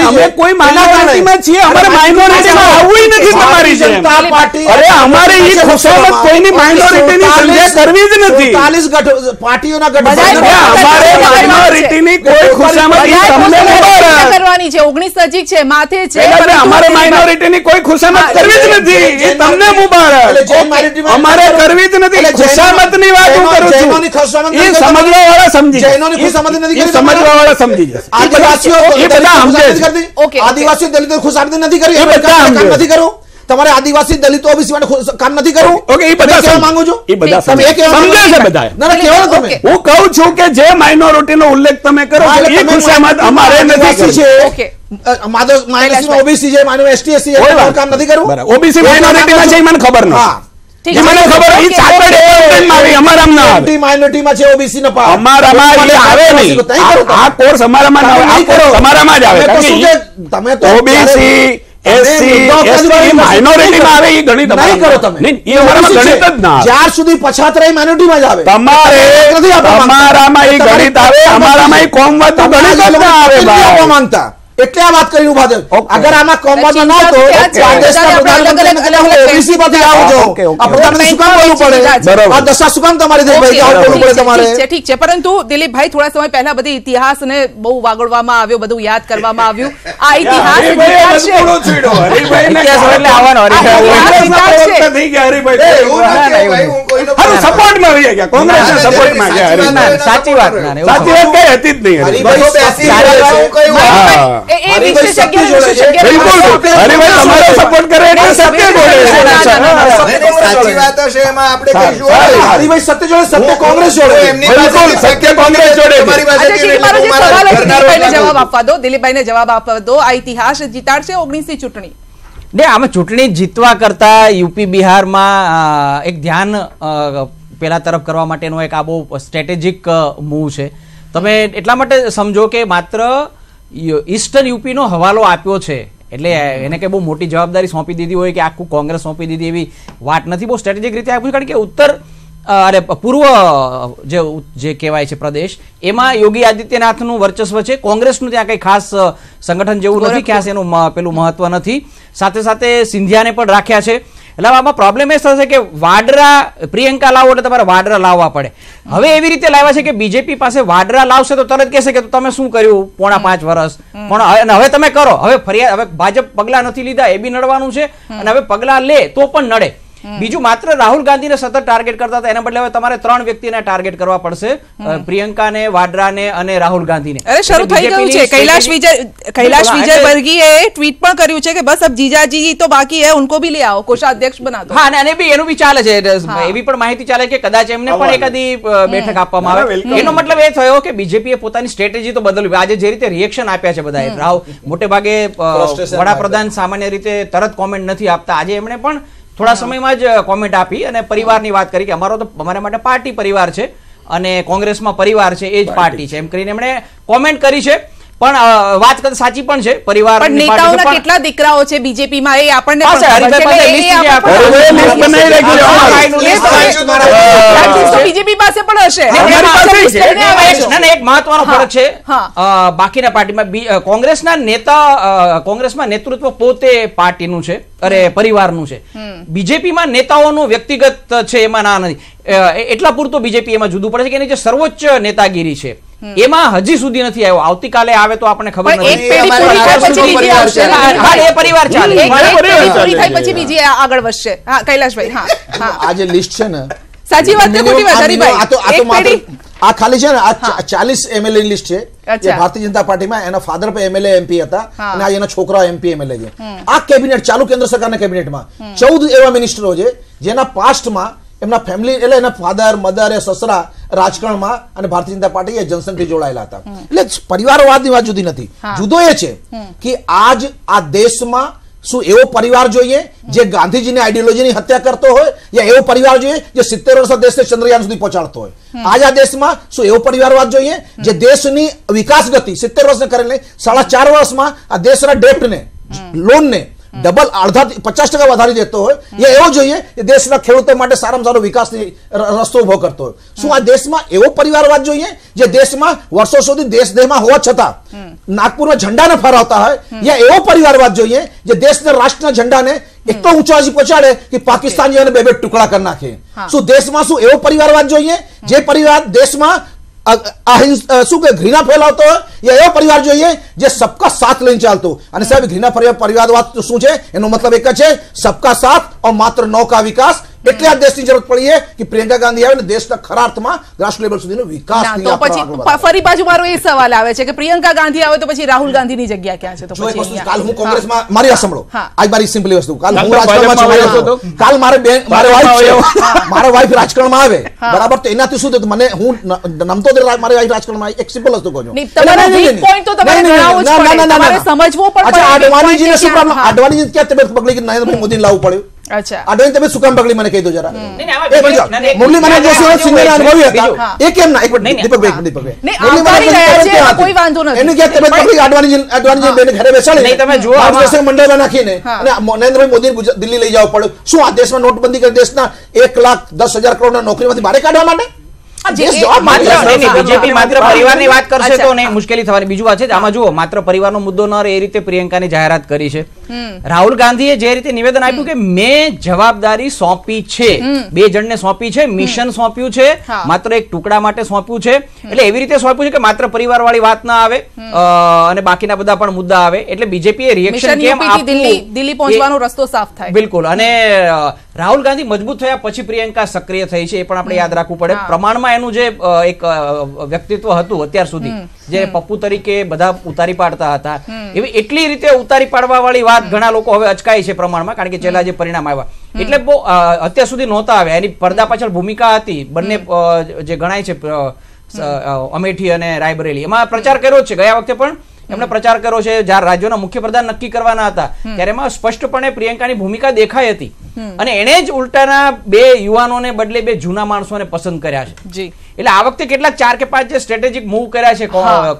અમે કોઈ માઇનોરિટીમાં છીએ, અમારે માઇનોરિટીમાં આવવું નથી તમારી જેમ. અરે અમારે ઈ ખુશામત કોઈની માઇનોરિટીની સંજ્ઞા કરવી જ નથી. 40 પાર્ટીઓના ગઠબંધન અમારે માઇનોરિટીની કોઈ ખુશામત તમને કરવાની છે. 19 નજીક છે, માથે છે. અમારે માઇનોરિટીની કોઈ ખુશામત કરવી જ નથી. એ તમને મુબારક. અમારે કરવી જ નથી. ખુશામતની વાત હું કરું છું. એ સમજવા વાળા સમજી જૈનોની ખુશામત સમજવાવાળા સમજી જશે. આદિવાસીઓ દલિતો ખુશામતી નથી કરી, એ બધા કામ નથી કરવું. તમારે આદિવાસી દલિતો ઓબીસી માટે કામ નથી કરવું. ઓકે, એ બધા કેવા માંગુ છો? એ બધા સમજે છે બધા. ના, કેવો તમે? હું કહું છું કે જે માઇનોરિટીનો ઉલ્લેખ તમે કરો છો એ ખુશામત અમારે નથી છે. ઓકે, માઇનોરિટી ઓબીસી છે, એસટી એસસી કામ નથી કરવું. ઓબીસી માઇનોરિટીમાં છે, મને ખબર નથી. મને ખબર એ ચાર્ટર્ડ એકાઉન્ટન્ટમાં આવે, અમારામાં ના આવે. માઇનોરિટીમાં છે, ઓબીસી ના પાસ. અમારામાં એ આવે નહીં. આ કોર્સ અમારામાં ના આવે, આ કોર્સ અમારામાં જ આવે. તમે તો ઓબીસી એસસી એસટી માઇનોરિટીમાં આવે, એ ગણિત નહીં કરો તમે. નહીં, એ અમારામાં ગણિત જ ના આવે. જ્યાર સુધી પછાત રહી માઇનોરિટીમાં જ આવે. તમારામાં એ ગણિત આવે, અમારામાં એ કોમવાદ ગણિત જ ના આવે. આપવા માંગતા એટલે આ વાત કરી ઉભા થયો. અગર આમાં કોમવાદમાં ના હતો, દેશના પ્રધાનમંત્રી ઓબીસી પરથી આવો છો. આ પ્રધાનમંત્રી શું કામ બોલવું પડે? આ દશા શું કામ તમારી દિલીપભાઈ બોલવું પડે તમારે? ઠીક છે, પરંતુ દિલીપભાઈ થોડા સમય પહેલા બધી ઇતિહાસને બહુ વાગડવામાં આવ્યો, બધું યાદ કરવામાં આવ્યું. આ ઇતિહાસ સપોર્ટમાં રહી ગયા, કોંગ્રેસના સપોર્ટમાં ગયા. સાચી વાત કઈ હતી જ નહીં. સપોર્ટ કરે એટલે સત્ય બોલે. સાચી વાત હશે, એમાં આપણે કહીશું હરિભાઈ સત્ય જોડે, સત્ય કોંગ્રેસ જોડે. સત્ય કોંગ્રેસ જોડે. જવાબ આપવા દો, દિલીપભાઈને જવાબ આપવા દો. આ ઇતિહાસ જીતાડશે 19ની ચૂંટણી? ને આમાં ચૂંટણી જીતવા કરતા યુપી બિહારમાં એક ધ્યાન પેલા તરફ કરવા માટેનો એક આ બહુ સ્ટ્રેટેજિક મૂવ છે. તમે એટલા માટે સમજો કે માત્ર ઈસ્ટર્ન યુપીનો હવાલો આપ્યો છે એટલે એને કે બહુ મોટી જવાબદારી સોંપી દીધી હોય કે આખું કોંગ્રેસ સોંપી દીધી એવી વાત નથી. બહુ સ્ટ્રેટેજિક રીતે આપ્યું, કારણ કે ઉત્તર અરે પૂર્વ જે કહેવાય છે પ્રદેશ, એમાં યોગી આદિત્યનાથનું વર્ચસ્વ છે. કોંગ્રેસનું ત્યાં કંઈ ખાસ સંગઠન જેવું નથી, ખાસ એનું પેલું મહત્વ નથી. સાથે સાથે સિંધિયાને પણ રાખ્યા છે. એટલે આમાં પ્રોબ્લેમ એ થશે કે વાડરા પ્રિયંકા લાવો એટલે તમારે વાડરા લાવવા પડે. હવે એવી રીતે લાવ્યા છે કે બીજેપી પાસે વાડરા લાવશે તો તરત કહેશે કે તમે શું કર્યું 4.5 વર્ષ, પણ હવે તમે કરો. હવે ફરિયાદ, હવે ભાજપ પગલા નથી લીધા એ બી નડવાનું છે, અને હવે પગલા લે તો પણ નડે. બીજું માત્ર રાહુલ ગાંધીને સતત ટાર્ગેટ કરતા હતા, એના બદલે હવે તમારે 3 વ્યક્તિને ટાર્ગેટ કરવા પડશે, પ્રિયંકાને, વાડરાને અને રાહુલ ગાંધીને. અરે શરૂ થઈ ગયું છે. कैलाश विजय वर्गीय ट्वीट પણ કર્યું છે કે બસ अब जीजाजी तो बाकी है, उनको भी ले आओ, कोषाध्यक्ष बना दो. હા, અને એનું બી ચાલે છે. એવી પણ માહિતી ચાલે કે કદાચ એમને પણ એકાદી બેઠક આપવામાં આવે. એનો મતલબ એ થયો કે બીજેપીએ પોતાની સ્ટ્રેટેજી તો બદલવી. આજે જે રીતે રિએક્શન આપ્યા છે બધાએ, મોટે ભાગે વડાપ્રધાન સામાન્ય રીતે તરત કોમેન્ટ નથી આપતા. આજે એમણે પણ થોડા સમયમાં જ કોમેન્ટ આપી અને પરિવારની વાત કરી કે અમારા માટે પાર્ટી પરિવાર છે અને કોંગ્રેસમાં પરિવાર છે એ જ પાર્ટી છે એમ કરીને એમણે કોમેન્ટ કરી છે. પણ વાત કરતા સાચી પણ છે. પરિવાર નેતાઓના કેટલા દીકરાઓ છે બીજેપીમાં એ આપણને બીજેપી પાસે પણ હશે. એક મહત્વનો ફરક છે બાકીના પાર્ટીમાં. કોંગ્રેસમાં નેતૃત્વ પોતે પાર્ટીનું છે, અરે પરિવારનું છે. બીજેપીમાં નેતાઓનું વ્યક્તિગત છે એમાં ના નથી. એટલા પૂરતો બીજેપી એમાં જુદું પડે છે કે એની જે સર્વોચ્ચ નેતાગીરી છે એમાં હજી સુધી નથી આવ્યો. આવતીકાલે આવે તો આપણને ખબર નથી. પરિવાર ચાલે પછી બીજી આગળ વધશે. હા કૈલાશભાઈ, હા આ જે લિસ્ટ છે ને, સાચી વાત કે ખોટી વાત હરીભાઈ? આ ખાલી છે ને, આ 40 એમએલએ લિસ્ટ છે. ભારતીય જનતા પાર્ટીમાં એના ફાધર પણ એમએલએ એમપી હતા અને આ એના છોકરા એમપી એમએલએ છે. આ કેબિનેટ, ચાલુ કેન્દ્ર સરકારના કેબિનેટમાં 14 એવા મિનિસ્ટરો છે જેના પાસ્ટમાં એમના ફેમિલી એટલે એના ફાધર, મધર, સસરા રાજકારણમાં અને ભારતીય જનતા પાર્ટી એ જનસંઘથી જોડાયેલા હતા. એટલે પરિવારવાદની વાત જુદી નથી. જુદો એ છે કે આજ આ દેશમાં શું એવો પરિવાર જોઈએ જે ગાંધીજીની આઈડિયોલોજીની હત્યા કરતો હોય, યા એવો પરિવાર જોઈએ જે 70 વર્ષ દેશને ચંદ્રયાન સુધી પહોંચાડતો હોય? આજ આ દેશમાં શું એવો પરિવારવાદ જોઈએ જે દેશની વિકાસ ગતિ 70 વર્ષને કરેલી 4.5 વર્ષમાં આ દેશના ડેપ્ટને, લોનને ડબલ અડધા 50% વધારી દેતો હોય, યા એવો જોઈએ કે દેશના ખેડૂતો માટે સારામાં સારો વિકાસની રસ્તો ઉભો કરતો હોય? શું આ દેશમાં એવો પરિવારવાદ જોઈએ જે દેશમાં વર્ષો સુધી દેશમાં હોવા છતાં નાગપુરમાં ઝંડાને ફરાવતા હોય, યા એવો પરિવારવાદ જોઈએ જે દેશના રાષ્ટ્રના ઝંડાને એટલો ઊંચો હજી પહોંચાડે કે પાકિસ્તાન જેને બે ટુકડા કરી નાખે? શું દેશમાં શું એવો પરિવારવાદ જોઈએ જે પરિવાર દેશમાં શું કે ઘૃણા ફેલાવતો હોય, યા એવો પરિવાર જોઈએ જે સબકા સાથ લઈને ચાલતો? અને સાહેબ ઘૃણા પરિવારવાદ શું છે? એનો મતલબ એક જ છે, સબકા સાથ और मात्र 9 का विकास. એટલે આ દેશની જરૂરત પડી છે કે પ્રિયંકા ગાંધી આવે ને દેશના ખરા અર્થમાં રાષ્ટ્ર લેવલ સુધીનો વિકાસ. તો પછી ફરી પાછું મારો એ સવાલ આવે છે કે પ્રિયંકા ગાંધી આવે તો પછી રાહુલ ગાંધીની જગ્યા ક્યાં છે? તો પછી કાલ હું કોંગ્રેસમાં મારી આ સાંભળો, આજ મારી સિમ્પલી વસ્તુ, કાલ હું રાજકારણમાં છું, કાલ મારે વાઇફ રાજકારણમાં આવે, બરાબર? તો એનાથી શું થયું? મને હું નમતો મારી વાઇફ રાજકારણમાં એક સિમ્પલ વસ્તુ કહું છું. સમજવો પણ અડવાણીજીને શું પ્રોબ્લેમ? અડવાણીજી ક્યાં તબિયત બગડી કે નરેન્દ્ર મોદીને લાવવું પડ્યું? અડવાણી તમે શું કામ પકડી મને કહી દો જરા. મુરલી મનોહર જોશી સિનિયર અનુભવી હતા, એ કેમ ના? એક મિનિટ દીપકભાઈ, કોઈ વાંધો નથી. એની ક્યાં તબિયત બગડી? અડવાણીજી બેને ઘરે બેસાડી તમે જુઓ મંડળમાં નાખીને અને નરેન્દ્રભાઈ મોદી દિલ્હી લઈ જવું પડ્યું. શું આ દેશમાં નોટબંધી કરી દેશના 1,10,000 કરોડના નોકરીમાંથી બહાર કાઢવા માટે? બીજેપી માત્ર પરિવારની વાત કરશે તો નહીં મુશ્કેલી થવાની. બીજું વાત છે આમાં જુઓ, માત્ર પરિવારનો મુદ્દો ન રહે એ રીતે પ્રિયંકાની જાહેરાત કરી છે. રાહુલ ગાંધીએ જે રીતે નિવેદન આપ્યું કે મેં જવાબદારી સોંપી છે, 2 જણને સોંપી છે, મિશન સોંપ્યું છે, માત્ર એક ટુકડા માટે સોંપ્યું છે. એટલે એવી રીતે સોંપ્યું છે કે માત્ર પરિવાર વાળી વાત ના આવે અને બાકીના બધા પણ મુદ્દા આવે. એટલે બીજેપી રિએક્શન કેમ આપવું, દિલ્હી પહોંચવાનો રસ્તો સાફ થાય. બિલકુલ. અને રાહુલ ગાંધી મજબૂત થયા પછી પ્રિયંકા સક્રિય થઈ છે, એ પણ આપણે યાદ રાખવું પડે. પ્રમાણમાં એનું જે એક વ્યક્તિત્વ હતું અત્યાર સુધી, જે પપ્પુ તરીકે બધા ઉતારી પાડતા હતા, એવી એટલી રીતે ઉતારી પાડવા વાળી વાત ઘણા લોકો હવે અચકાય છે પ્રમાણમાં, કારણ કે છેલ્લા જે પરિણામ આવ્યા એટલે બહુ અત્યાર સુધી નહોતા આવ્યા. એની પડદા પાછળ ભૂમિકા હતી. બંને જે ગણાય છે અમેઠી અને રાયબરેલી, એમાં પ્રચાર કર્યો છે. ગયા વખતે પણ એમણે પ્રચાર કર્યો છે. જ્યારે રાજ્યોના મુખ્યપ્રધાન નક્કી કરવાના હતા ત્યારે એમાં સ્પષ્ટપણે પ્રિયંકાની ભૂમિકા દેખાઈ હતી. અને એણે જ ઉલટાના 2 યુવાનોને બદલે 2 જૂના માણસોને પસંદ કર્યા છે. એટલે આ વખતે કેટલાક 4 કે 5 જે સ્ટ્રેટેજિક મૂવ કર્યા છે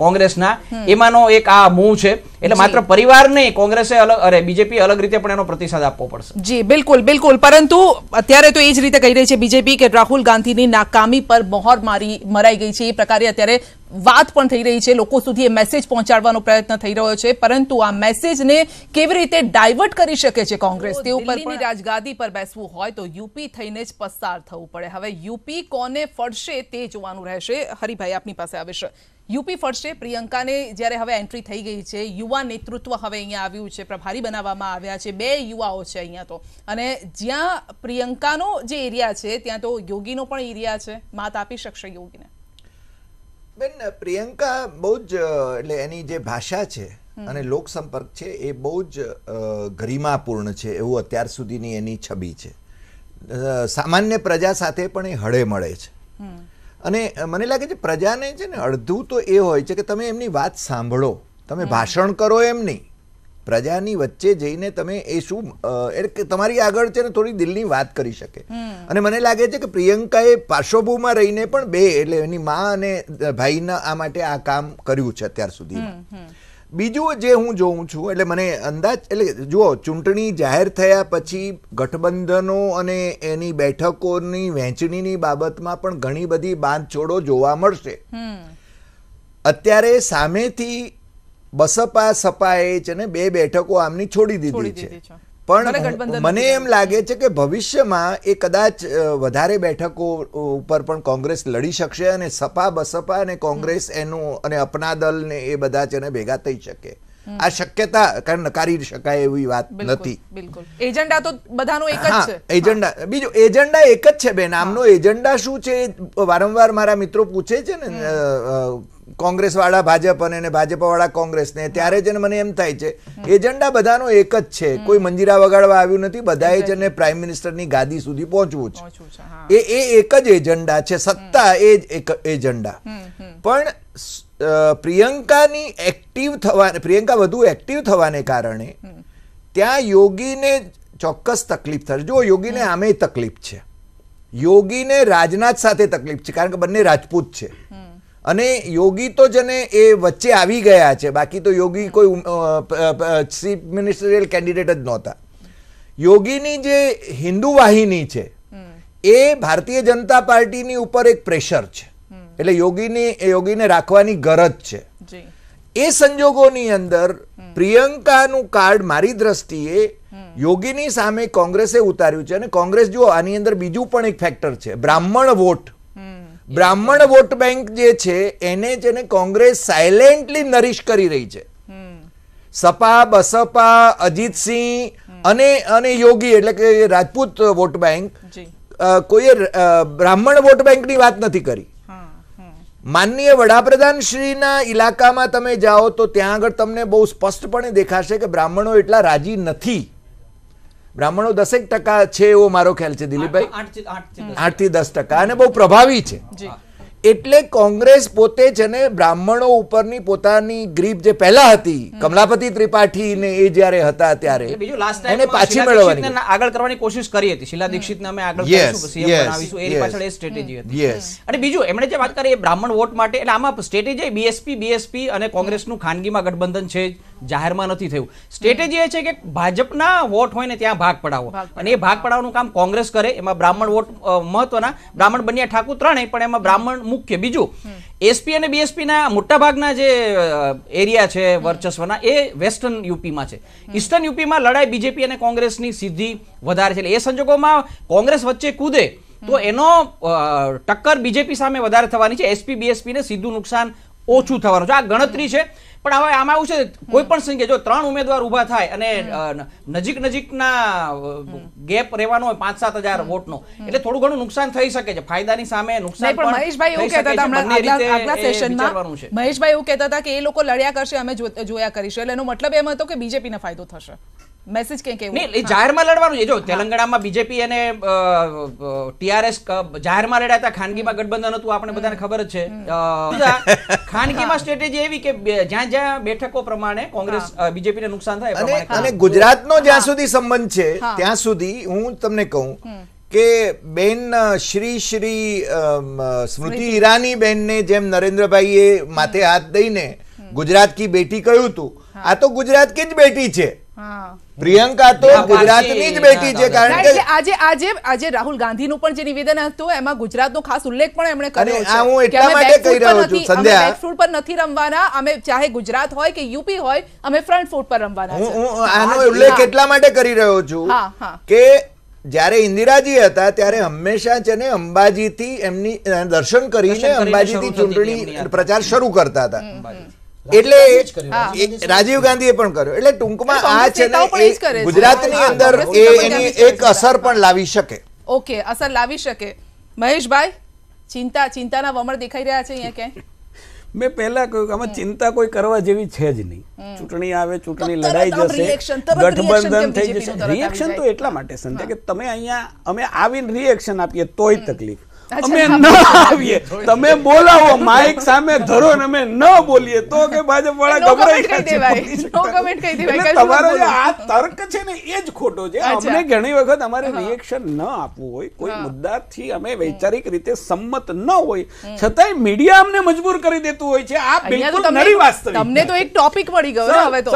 કોંગ્રેસના, એમાંનો એક આ મૂવ છે. એટલે માત્ર પરિવાર નહીં, કોંગ્રેસે અલગ, બીજેપી અલગ રીતે પણ એનો પ્રતિસાદ આપવો પડશે. જી બિલકુલ બિલકુલ. પરંતુ અત્યારે તો એ જ રીતે કહી રહી છે બીજેપી કે રાહુલ ગાંધીની નાકામી પર મહોર મરાઈ ગઈ છે. એ પ્રકારે અત્યારે વાત પણ થઈ રહી છે, લોકો સુધી એ મેસેજ પહોંચાડવાનો પ્રયત્ન થઈ રહ્યો છે. પરંતુ આ મેસેજને કેવી રીતે ડાયવર્ટ કરી શકે છે કોંગ્રેસ, તે ઉપર પણ રાજગાદી પર બેસવું હોય તો યુપી થઈને જ પસાર થવું પડે. હવે યુપી કોને ફળશે તે જોવાનું રહેશે. હરિભાઈ આપની પાસે આવે છે. યુપી ફળશે. પ્રિયંકાને જ્યારે હવે એન્ટ્રી થઈ ગઈ છે, યુવા નેતૃત્વ હવે અહીંયા આવ્યું છે, પ્રભારી બનાવવામાં આવ્યા છે, 2 યુવાઓ છે અહીંયા તો. અને જ્યાં પ્રિયંકાનો જે એરિયા છે ત્યાં તો યોગીનો પણ એરિયા છે. માત આપી શકશે યોગીને? બેન, પ્રિયંકા બહુ જ એટલે એની જે ભાષા છે અને લોક સંપર્ક છે એ બહુ જ ગરિમાપૂર્ણ છે, એવું અત્યાર સુધીની એની છબી છે. સામાન્ય પ્રજા સાથે પણ એ હળે મળે છે. અને મને લાગે છે પ્રજાને છે ને અડધું તો એ હોય છે કે તમે એમની વાત સાંભળો, તમે ભાષણ કરો એમ નહીં, પ્રજાની વચ્ચે જઈને તમે એ શું એટલે તમારી આગળ છે ને થોડી દિલની વાત કરી શકે. અને મને લાગે છે કે પ્રિયંકાએ પાર્શ્વભૂમાં રહીને પણ 2 એટલે એની મા અને ભાઈના આ માટે આ કામ કર્યું છે અત્યાર સુધીમાં. બીજું જે હું જોઉં છું એટલે મને અંદાજ, એટલે જુઓ, ચૂંટણી જાહેર થયા પછી ગઠબંધનો અને એની બેઠકોની વહેંચણીની બાબતમાં પણ ઘણી બધી બાંધછોડો જોવા મળશે. અત્યારે સામેથી બસપા સપાએ છે ને 2 બેઠકો આમની છોડી દીધી છે. પણ મને એમ લાગે છે કે ભવિષ્યમાં એ કદાચ વધારે બેઠકો ઉપર પણ કોંગ્રેસ લડી શકશે અને સપા બસપા અને કોંગ્રેસ એનું અને અપના દલ ને એ બધા છે ને ભેગા થઈ શકે. આ શક્યતા નકારી શકાય એવી વાત નથી. બિલકુલ. એજન્ડા તો બધાનો એક જ છે. એજન્ડા, બીજું એજન્ડા એક જ છે બેન. આમનો એજન્ડા શું છે વારંવાર મારા મિત્રો પૂછે છે ને કોંગ્રેસ વાળા ભાજપને ને ભાજપ વાળા કોંગ્રેસને, ત્યારે જ મને એમ થાય છે એજન્ડા બધાનો એક જ છે, કોઈ મંજીરા વગાડવા આવ્યું નથી, બધાએ જ એને પ્રાઇમ મિનિસ્ટરની ગાદી સુધી પહોંચવું છે. એ એક જ એજન્ડા છે, સત્તા એ જ એક એજન્ડા. પણ પ્રિયંકા વધુ એક્ટિવ થવાને કારણે ત્યાં યોગીને ચોક્કસ તકલીફ થશે. જો યોગીને આમે તકલીફ છે, યોગીને રાજનાથ સાથે તકલીફ છે, કારણ કે બંને રાજપૂત છે અને યોગી તો જને એ વચ્ચે આવી ગયા છે, બાકી તો યોગી કોઈ ચીફ મિનિસ્ટરિયલ કેન્ડિડેટ જ નહોતા. યોગીની જે હિન્દુ વાહિની છે એ ભારતીય જનતા પાર્ટીની ઉપર એક પ્રેશર છે, એટલે યોગીને રાખવાની ગરજ છે. એ સંજોગોની અંદર પ્રિયંકાનું કાર્ડ મારી દ્રષ્ટિએ યોગીની સામે કોંગ્રેસે ઉતાર્યું છે. અને કોંગ્રેસ જુઓ, આની અંદર બીજું પણ એક ફેક્ટર છે, બ્રાહ્મણ વોટ. બ્રાહ્મણ વોટ બેંક જે છે એને છે ને કોંગ્રેસ સાયલેન્ટલી નરીશ કરી રહી છે. સપા, બસપા, અજીતસિંહ અને યોગી એટલે કે રાજપૂત વોટ બેંક, કોઈએ બ્રાહ્મણ વોટ બેંકની વાત નથી કરી. માનનીય વડાપ્રધાન શ્રીના ઇલાકામાં તમે જાઓ તો ત્યાં આગળ તમને બહુ સ્પષ્ટપણે દેખાશે કે બ્રાહ્મણો એટલા રાજી નથી. બ્રાહ્મણો 10% છે એવો મારો ખ્યાલ છે દિલીપભાઈ, 8 થી 10%, અને બહુ પ્રભાવી છે. એટલે કોંગ્રેસ પોતે છે ને બ્રાહ્મણો ઉપરની પોતાની ગ્રીપ જે પહેલા હતી, કમલાપતિ ત્રિપાઠી ને એ જયારે હતા ત્યારે એને પાછી મેળવવાની, આગળ કરવાની કોશિશ કરી હતી. શીલા દીક્ષિતને અમે આગળ કરીશું, સીએમ બનાવીશું, એની પાછળ એ સ્ટ્રેટેજી હતી. અને બીજું એમણે જે વાત કરી બ્રાહ્મણ વોટ માટે, એટલે આમાં સ્ટ્રેટેજી બીએસપી અને કોંગ્રેસનું ખાનગીમાં ગઠબંધન છે, જાહેરમાં નથી થયું. સ્ટ્રેટેજી એ છે કે ભાજપના વોટ હોય ને ત્યાં ભાગ પડાવો, અને એ ભાગ પડાવવાનું કામ કોંગ્રેસ કરે. એમાં બ્રાહ્મણ વોટ મહત્વના, બ્રાહ્મણ બન્યા ઠાકુર ત્રણેય, પણ એમાં બ્રાહ્મણ મુખ્ય. બીજું એસપી અને બીએસપી ના મોટા ભાગના જે એરિયા છે વર્ચસ્વના એ વેસ્ટર્ન યુપીમાં છે. ઈસ્ટર્ન યુપીમાં લડાઈ બીજેપી અને કોંગ્રેસની સીધી વધારે છે. એ સંજોગોમાં કોંગ્રેસ વચ્ચે કૂદે તો એનો ટક્કર બીજેપી સામે વધારે થવાની છે. એસપી બીએસપી ને સીધું નુકસાન ઓછું થવાનું છે. આ ગણતરી છે. પણ હવે આમાં આવું છે, કોઈ પણ સંખ્યા જો 3 ઉમેદવાર ઉભા થાય અને નજીકના ગેપ રહેવાનો હોય 5-7 હજાર વોટનો, એટલે થોડું ઘણું નુકસાન થઈ શકે છે. ફાયદાની સામે નુકસાન પણ મહેશભાઈ એવું કહેતા હતા આગલા સેશનમાં, મહેશભાઈ એવું કહેતા હતા કે એ લોકો લડ્યા કરશે, અમે જોયા કરીશું. એટલે એનો મતલબ એમ હતો કે બીજેપીને ફાયદો થશે. મેસેજ કે કેવું નહીં, જાહેરમાં લડવાનું છે. જો તેલંગાણામાં બીજેપી અને ટીઆરએસ જાહેરમાં લડ્યા હતા, ખાનગીમાં ગઠબંધન હતું, આપણે બધાને ખબર જ છે. ખાનગીમાં સ્ટ્રેટેજી એવી કે જ્યાં જ્યાં બેઠકો પ્રમાણે કોંગ્રેસ બીજેપીને નુકસાન થાય. અને ગુજરાતનો જ્યાં સુધી સંબંધ છે ત્યાં સુધી હું તમને કહું કે બેન શ્રી સ્મૃતિ ઈરાની બેનને જેમ નરેન્દ્રભાઈએ માથે હાથ દઈને ગુજરાત કી બેટી કહ્યું હતું, આ તો ગુજરાત કી જ બેટી છે. પ્રિયંકા તો ગુજરાતની જ બેટી છે. કારણ કે આજે રાહુલ ગાંધીનું પણ જે નિવેદન હતું એમાં ગુજરાતનો ખાસ ઉલ્લેખ પણ એમણે કર્યો છે. હું એટલા માટે કહી રહ્યો છું સંધ્યા, બેક ફૂટ પર નથી રમવાના અમે, ચાહે ગુજરાત હોય કે યુપી હોય, અમે ફ્રન્ટ ફૂટ પર રમવાના છે. હું આનો ઉલ્લેખ એટલા માટે કરી રહ્યો છું કે જ્યારે ઇન્દિરાજી હતા ત્યારે હંમેશા છે ને અંબાજીથી એમની દર્શન કરીને અંબાજીથી ચૂંટણી પ્રચાર શરૂ કરતા હતા. એટલે રાજીવ ગાંધીએ પણ કર્યો. એટલે ટૂંકમાં આ છે ને ગુજરાતની અંદર એની એક અસર પણ લાવી શકે. ઓકે, અસર લાવી શકે. મહેશભાઈ, ચિંતાના વમળ દેખાઈ રહ્યા છે અહીંયા ક્યાંય? મેં પહેલા કહ્યું કે આમાં ચિંતા કોઈ કરવા જેવી છે જ નહીં. ચૂંટણી આવે, ચૂંટણી લડાઈ જશે, ગઠબંધન થઈ જશે. રિએક્શન તો એટલા માટે સંધ્યા કે તમે અહીંયા અમે આવીને રિએક્શન આપીએ તોય તકલીફ, અમે ન આવીએ તમે બોલાવો માઇક સામે ધરો ને અમે ન બોલીએ તો કે ભાજપ વાળા ગભરાઈ ગયા. તમારો જે આ તર્ક છે ને એ જ ખોટો છે. અમને ઘણી વખત અમારે રિએક્શન ન આપવું હોય, કોઈ મુદ્દાથી અમે વૈચારિક રીતે સંમત ન હોય છતાંય મીડિયા અમને મજબૂર કરી દેતું હોય છે. આ બિલકુલ નવી વાસ્તવિકતા. તમને તો એક ટોપિક મળી ગયો હવે તો.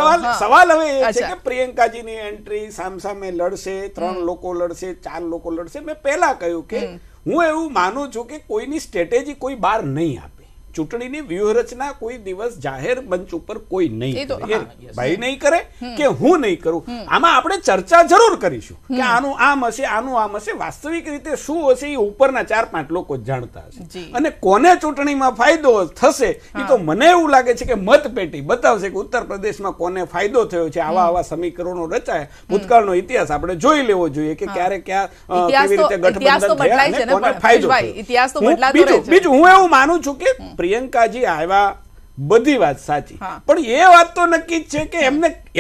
સવાલ હવે એ છે કે પ્રિયંકાજીની એન્ટ્રી સામસામે લડશે, 3 લોકો લડશે, 4 લોકો લડશે. મેં પહેલા કહ્યું કે હું એવું માનું છું કે કોઈની સ્ટ્રેટેજી કોઈ બહાર નહીં આપે. ચૂંટણીની વ્યૂહરચના કોઈ દિવસ જાહેર મંચ ઉપર કોઈ નહીં કરે, ભાઈ નહીં કરે કે હું નહીં કરું. આમાં આપણે ચર્ચા જરૂર કરીશું કે આનું આમ હશે, આનું આમ હશે. વાસ્તવિક રીતે શું હશે એ ઉપરના 4-5 લોકો જાણતા હશે. અને કોને ચૂંટણીમાં ફાયદો થશે એ તો મને એવું લાગે છે કે મતપેટી બતાવશે કે ઉત્તર પ્રદેશમાં કોને ફાયદો થયો છે. આવા સમીકરણો રચાયા. ભૂતકાળનો ઇતિહાસ આપણે જોઈ લેવો જોઈએ કે ક્યારે ક્યાં કેવી રીતે ગઠબંધન થયા અને કોને ફાયદો થયો. બીજું હું એવું માનું છું કે પ્રિયંકાજી આવ્યા, બધી વાત સાચી, પણ એ વાત તો નક્કી જ છે કે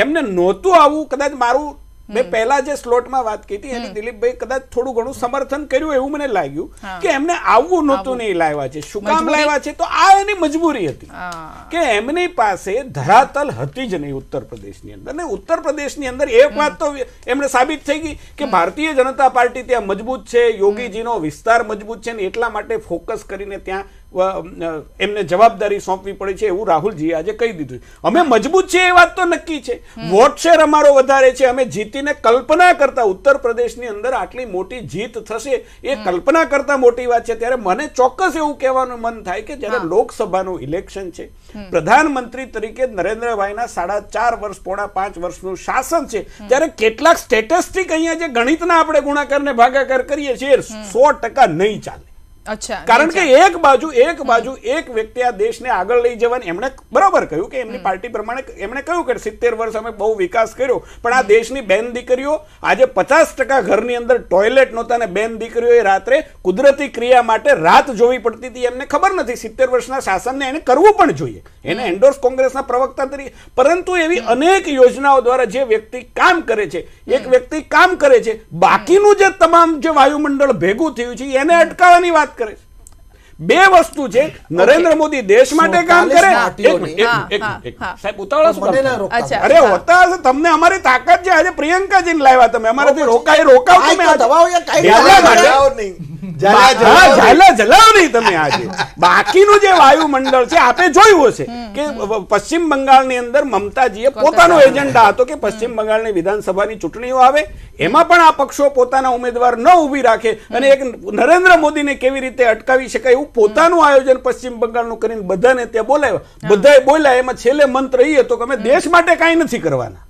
એમને નહોતું આવવું. કદાચ મારું મેં પહેલા જે સ્લોટમાં વાત કરી એની દિલીપભાઈ કદાચ થોડું ઘણું સમર્થન કર્યું એવું મને લાગ્યું કે એમને આવવું નહોતું નહીં લાવ્યા છે. શું કામ લાવ્યા છે? તો આ એની મજબૂરી હતી કે એમની પાસે ધરાતલ હતી જ નહીં ઉત્તર પ્રદેશની અંદર. અને ઉત્તર પ્રદેશની અંદર એક વાત તો એમને સાબિત થઈ ગઈ કે ભારતીય જનતા પાર્ટી ત્યાં મજબૂત છે, યોગીજીનો વિસ્તાર મજબૂત છે, ને એટલા માટે ફોકસ કરીને ત્યાં એમને જવાબદારી સોંપવી પડી છે એવું રાહુલજીએ આજે કહી દીધું. અમે મજબૂત છે એ વાત તો નક્કી છે, વોટ શેર અમારો વધારે છે, અમે જીતીને કલ્પના કરતા ઉત્તર પ્રદેશની અંદર આટલી મોટી જીત થશે એ કલ્પના કરતા મોટી વાત છે. ત્યારે મને ચોક્કસ એવું કહેવાનું મન થાય કે જ્યારે લોકસભાનું ઇલેક્શન છે, પ્રધાનમંત્રી તરીકે નરેન્દ્રભાઈના 4.5 વર્ષ પોણા 5 વર્ષનું શાસન છે, ત્યારે કેટલાક સ્ટેટિસ્ટિક અહીંયા જે ગણિતના આપણે ગુણાકાર ને ભાગાકાર કરીએ છીએ 100% નહીં ચાલે. કારણ કે એક બાજુ એક વ્યક્તિ આ દેશને આગળ લઈ જવાની, એમણે બરોબર કહ્યું કે એમની પાર્ટી પ્રમાણે એમણે કહ્યું કે 70 વર્ષ અમે બહુ વિકાસ કર્યો, પણ આ દેશની બેન દીકરીઓ આજે 50% ઘરની અંદર ટોયલેટ નહોતા ને બેન દીકરીઓ એ રાત્રે કુદરતી ક્રિયા માટે રાત જોવી પડતી હતી. એમને ખબર નથી 70 વર્ષના શાસનને એને કરવું પણ જોઈએ, એને એન્ડોર્સ કોંગ્રેસના પ્રવક્તા તરીકે. પરંતુ એવી અનેક યોજનાઓ દ્વારા જે વ્યક્તિ કામ કરે છે, એક વ્યક્તિ કામ કરે છે, બાકીનું જે તમામ જે વાયુમંડળ ભેગું થયું છે એને અટકાવવાની વાત કરે છે. બે વસ્તુ છે, નરેન્દ્ર મોદી દેશ માટે કામ કરે. સાહેબ ઉતાવળા શું કરતા? અરે હોતા હશે, તમને અમારી તાકાત છે. આજે પ્રિયંકાજીને લાવ્યા તમે, અમારાથી રોકાવ તમે જલાવ નહીં તમે. આજે બાકીનું જે વાયુમંડળ છે આપે જોયું હશે કે પશ્ચિમ બંગાળની અંદર મમતાજીએ પોતાનો એજન્ડા હતો કે પશ્ચિમ બંગાળની વિધાનસભાની ચૂંટણીઓ આવે, એમાં પણ આ પક્ષો પોતાના ઉમેદવાર ન ઉભી રાખે અને એક નરેન્દ્ર મોદીને કેવી રીતે અટકાવી શકાય એવું પોતાનું આયોજન પશ્ચિમ બંગાળનું કરીને બધાને ત્યાં બોલાવ્યા. બધાએ બોલ્યા, એમાં છેલ્લે મંત્ર એ હતો કે અમે દેશ માટે કાંઈ નથી કરવાના,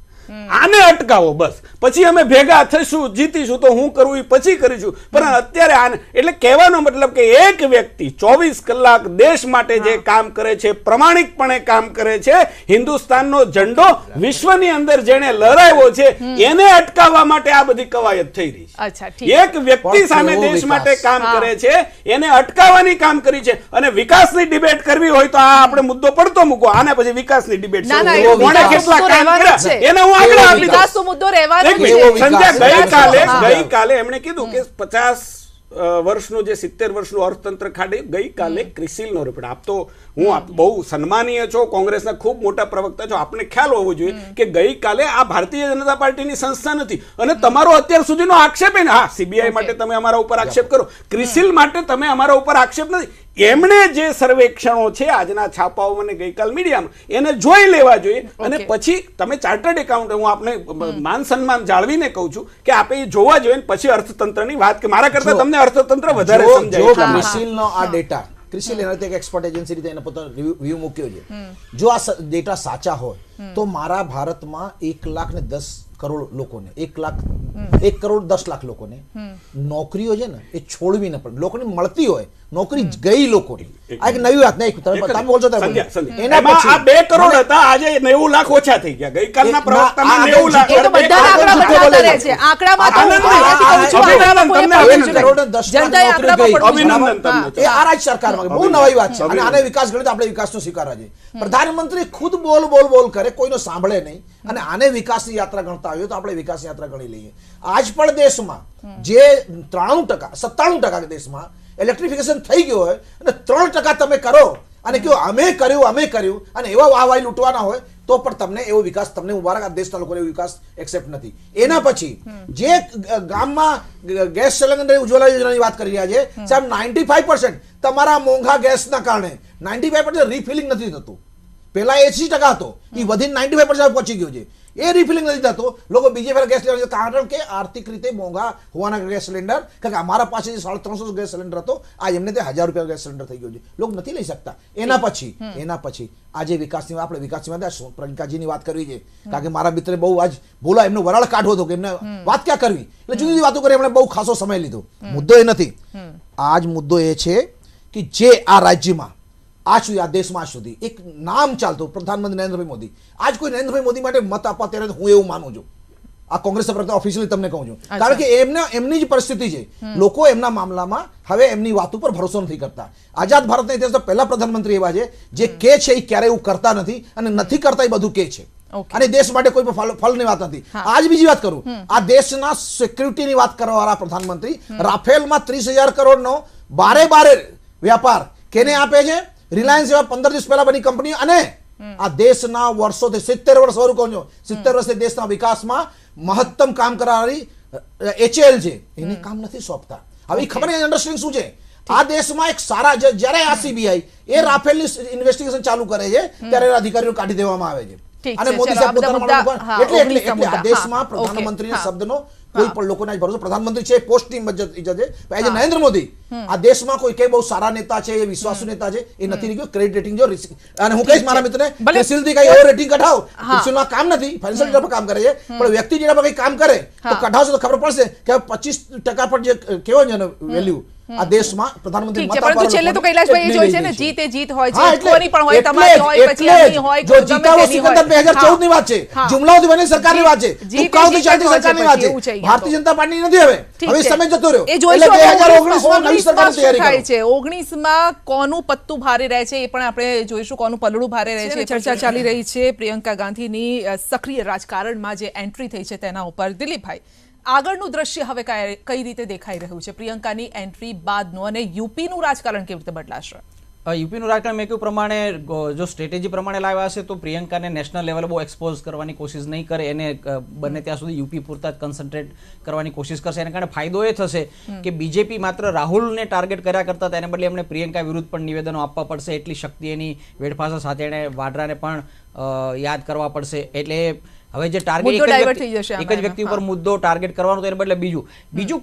આને અટકાવો બસ, પછી અમે ભેગા થઈશું, જીતીશું તો હું કરવું એ પછી કરીશું. પણ અત્યારે આને, એટલે કહેવાનો મતલબ કે એક વ્યક્તિ 24 કલાક દેશ માટે જે કામ કરે છે, પ્રમાણિકપણે કામ કરે છે, હિન્દુસ્તાનનો ઝંડો વિશ્વની અંદર જેને લહેરાવ્યો છે, એને અટકાવવા માટે આ બધી કવાયત થઈ રહી છે. એક વ્યક્તિ સામે દેશ માટે કામ કરે છે એને અટકાવવાની કામ કરી છે. અને વિકાસની ડિબેટ કરવી હોય તો આ આપણે મુદ્દો પડતો મૂકો, આને પછી વિકાસની ડિબેટ કોણે કેટલા કામ કર્યા એને હું ગઈકાલે એમણે કીધું કે 50 વર્ષનું જે 70 વર્ષનું અર્થતંત્ર ખાડે ગઈકાલે ક્રિસિલનો રિપોર્ટ આપતો. હું બહુ સન્માનીય છો, કોંગ્રેસના ખૂબ મોટા પ્રવક્તા છો, આપને ખ્યાલ હોવો જોઈએ કે ગઈકાલે આ ભારતીય જનતા પાર્ટીની સંસ્થા નથી. અને તમારો અત્યાર સુધીનો આક્ષેપ એને, હા સીબીઆઈ માટે તમે અમારા ઉપર આક્ષેપ કરો, ક્રિસિલ માટે તમે અમારા ઉપર આક્ષેપ નથી. એમણે જે સર્વેક્ષણો છે આજના છાપાઓ અને ગઈકાલ મીડિયામાં એને જોઈ લેવા જોઈએ. અને પછી તમે ચાર્ટર્ડ એકાઉન્ટ, હું આપને માન સન્માન જાળવીને કહું છું કે આપે એ જોવા જોઈએ, પછી અર્થતંત્રની વાત, કે મારા કરતા તમને અર્થતંત્ર વધારે સમજાય. ક્રિસિલનો આ ડેટા, ક્રિસિલ એના એક એક્સપર્ટ એજન્સી રીતે એને પોતાનો રિવ્યુ મૂક્યો છે. જો આ ડેટા સાચા હોય તો મારા ભારતમાં 1,10 કરોડ લોકોને 1 કરોડ 10 લાખ લોકોને નોકરીઓ છે ને એ છોડવી ન પડે. લોકોને મળતી હોય નોકરી ગઈ લોકોની. આ એક નવી વાત નહીં, તમે બોલશો એના પછી 2 કરોડ હતા, આજે 90 લાખ ઓછા થઈ ગયા. ગઈકાલના પ્રવક્તામાં 90 લાખ. એ તો બધા આંકડા બદલાતા રહે છે. આંકડામાં તો અભિનંદન તમને. એ આ રાજ્ય સરકારમાં બહુ નવી વાત છે અને આને વિકાસ ગણિત આપણે વિકાસનો સ્વીકારવા છે. પ્રધાનમંત્રી ખુદ બોલ કરે, કોઈનો સાંભળે નહીં અને આને વિકાસની યાત્રા ગણતા આવ્યો તો આપણે વિકાસની યાત્રા ગણી લઈએ. આજ પણ દેશમાં જે 93% 97% દેશમાં ઇલેક્ટ્રિફિકેશન થઈ ગયો હોય અને 3% તમે કરો અને કહો અમે કર્યું અને એવા વાહવાહી લૂંટવાના હોય તો પણ તમને એવો વિકાસ, તમને મુબારક, આ દેશના લોકોને એવો વિકાસ એક્સેપ્ટ નથી. એના પછી જે ગામમાં ગેસ સિલિન્ડર ઉજ્જવલા યોજનાની વાત કરી રહ્યા છે સાહેબ, 95% તમારા મોંઘા ગેસના કારણે 95% રિફિલિંગ નથી થતું. પહેલા 80% હતો, એ વધીને 95% પહોંચી ગયો છે. એ રિફિલિંગ નથી થતો. લોકો બીજે ફેર ગેસ લેવા, કારણ કે આર્થિક રીતે મોંઘા હોવાના ગેસ સિલિન્ડર, કારણ કે અમારા પાસે 350 ગેસ સિલિન્ડર હતો, આ એમને તે 1000 રૂપિયા ગેસ સિલિન્ડર થઈ ગયો છે. લોકો નથી લઈ શકતા. એના પછી આજે વિકાસની આપણે વિકાસની વાત પ્રિયંકાજીની વાત કરવી છે, કારણ કે મારા મિત્રે બહુ આજ બોલા, એમનો વરાળ કાઢવો હતો કે એમને વાત ક્યાં કરવી, એટલે જુદી જુદી વાતો કરી, એમણે બહુ ખાસો સમય લીધો. મુદ્દો એ નથી. આજ મુદ્દો એ છે કે જે આ રાજ્યમાં આજ સુધી, આ દેશમાં આજ સુધી એક નામ ચાલતું પ્રધાનમંત્રી નરેન્દ્રભાઈ મોદી. આજ કોઈ નરેન્દ્રભાઈ મોદી માટે મત આપવા ત્યારે હું એવું માનું છું આ કોંગ્રેસના પ્રવક્તા ઓફિશિયલી તમને કહું છું, કારણ કે એમની જ પરિસ્થિતિ છે. લોકો એમના મામલામાં હવે એમની વાત ઉપર ભરોસો નથી કરતા. આઝાદ ભારતના ઇતિહાસમાં પહેલા પ્રધાનમંત્રી એવા છે જે કે છે એ ક્યારેય એવું કરતા નથી અને નથી કરતા એ બધું કે છે, અને દેશ માટે કોઈ ફળની વાત નથી. આજ બીજી વાત કરું, આ દેશના સિક્યુરિટીની વાત કરવા વાળા પ્રધાનમંત્રી રાફેલમાં 30,000 કરોડનો બારે વ્યાપાર કેને આપે છે? રિલાયન્સ જેવા 15 દિવસ પહેલા બની કંપની, અને આ દેશના વર્ષોથી 70 વર્ષ વરું કહું છું, 70 વર્ષથી દેશના વિકાસમાં મહત્તમ કામ કરનારી HAL છે, એને કામ નથી સોંપતા. હવે ખબર નહીં અંડરસ્ટેન્ડિંગ શું છે. આ દેશમાં એક સારા, જ્યારે આ CBI એ રાફેલની ઇન્વેસ્ટિગેશન ચાલુ કરે છે ત્યારે અધિકારીઓ કાઢી દેવામાં આવે છે, અને મોદી સાહેબ એટલે આ દેશમાં પ્રધાનમંત્રીના શબ્દનો કોઈ પણ લોકોના ભરોસો. પ્રધાનમંત્રી છે પોસ્ટની ઇજ્જત છે. આજે નરેન્દ્ર મોદી આ દેશમાં કોઈ કઈ બહુ સારા નેતા છે, એ વિશ્વાસુ નેતા છે, એ નથી રહ્યો. ક્રેડિટ રેટિંગ જો, અને હું કહીશ મારા મિત્રને ક્રિસિલથી કઈ એવો રેટિંગ કઢાવ, ક્રિસિલમાં કામ નથી, ફાઇનાન્શિયલ ડેટા પર કામ કરે છે, પણ વ્યક્તિ જેના પર કઈ કામ કરે તો કઢાવશો તો ખબર પડશે કે 25% પર જે કેવો છે વેલ્યુ આ દેશમાં પ્રધાનમંત્રી મત આપવાનો. પરંતુ છેલ્લે તો કૈલાશભાઈ એ જોઈ છે ને, જીત એ જીત હોય છે, કોની પણ હોય, તમારી હોય, પછી આની હોય, જો જીતાવો સિકંદર 2014 ની વાત છે, જુમલાઓથી બની સરકારની વાત છે, તુક્કાઓથી ચાલતી સરકારની વાત છે. ભારતીય જનતા પાર્ટી નથી. હવે સમય જતો રહ્યો. એ જોઈશું 2019 માં નવી સરકારની તૈયારી થાય છે. 19 માં કોનું પત્તું ભારે રહે છે એ પણ આપણે જોઈશું, કોનું પલડું ભારે રહે છે. ચર્ચા ચાલી રહી છે પ્રિયંકા ગાંધીની સક્રિય રાજકારણમાં જે એન્ટ્રી થઈ છે તેના ઉપર. દિલીપભાઈ, આગળનું દ્રશ્ય હવે કઈ રીતે દેખાઈ રહ્યું છે પ્રિયંકાની એન્ટ્રી બાદનું, અને યુપીનું રાજકારણ કેવી રીતે બદલાશે? યુપીનું રાજકારણ મેં કહ્યું પ્રમાણે જો સ્ટ્રેટેજી પ્રમાણે લાવ્યા હશે તો પ્રિયંકાને નેશનલ લેવલે બહુ એક્સપોઝ કરવાની કોશિશ નહીં કરે, એને બને ત્યાં સુધી યુપી પૂરતા જ કન્સન્ટ્રેટ કરવાની કોશિશ કરશે. એને કારણે ફાયદો એ થશે કે બીજેપી માત્ર રાહુલને ટાર્ગેટ કર્યા કરતા તેને બદલે એમણે પ્રિયંકા વિરુદ્ધ પણ નિવેદનો આપવા પડશે. એટલી શક્તિ એની વેડફાસા સાથે એણે વાડરાને પણ યાદ કરવા પડશે. એટલે હવે જે ટાર્ગેટ એક જ વ્યક્તિ ઉપર મુદ્દો ટાર્ગેટ કરવાનો, તેને બદલે બીજું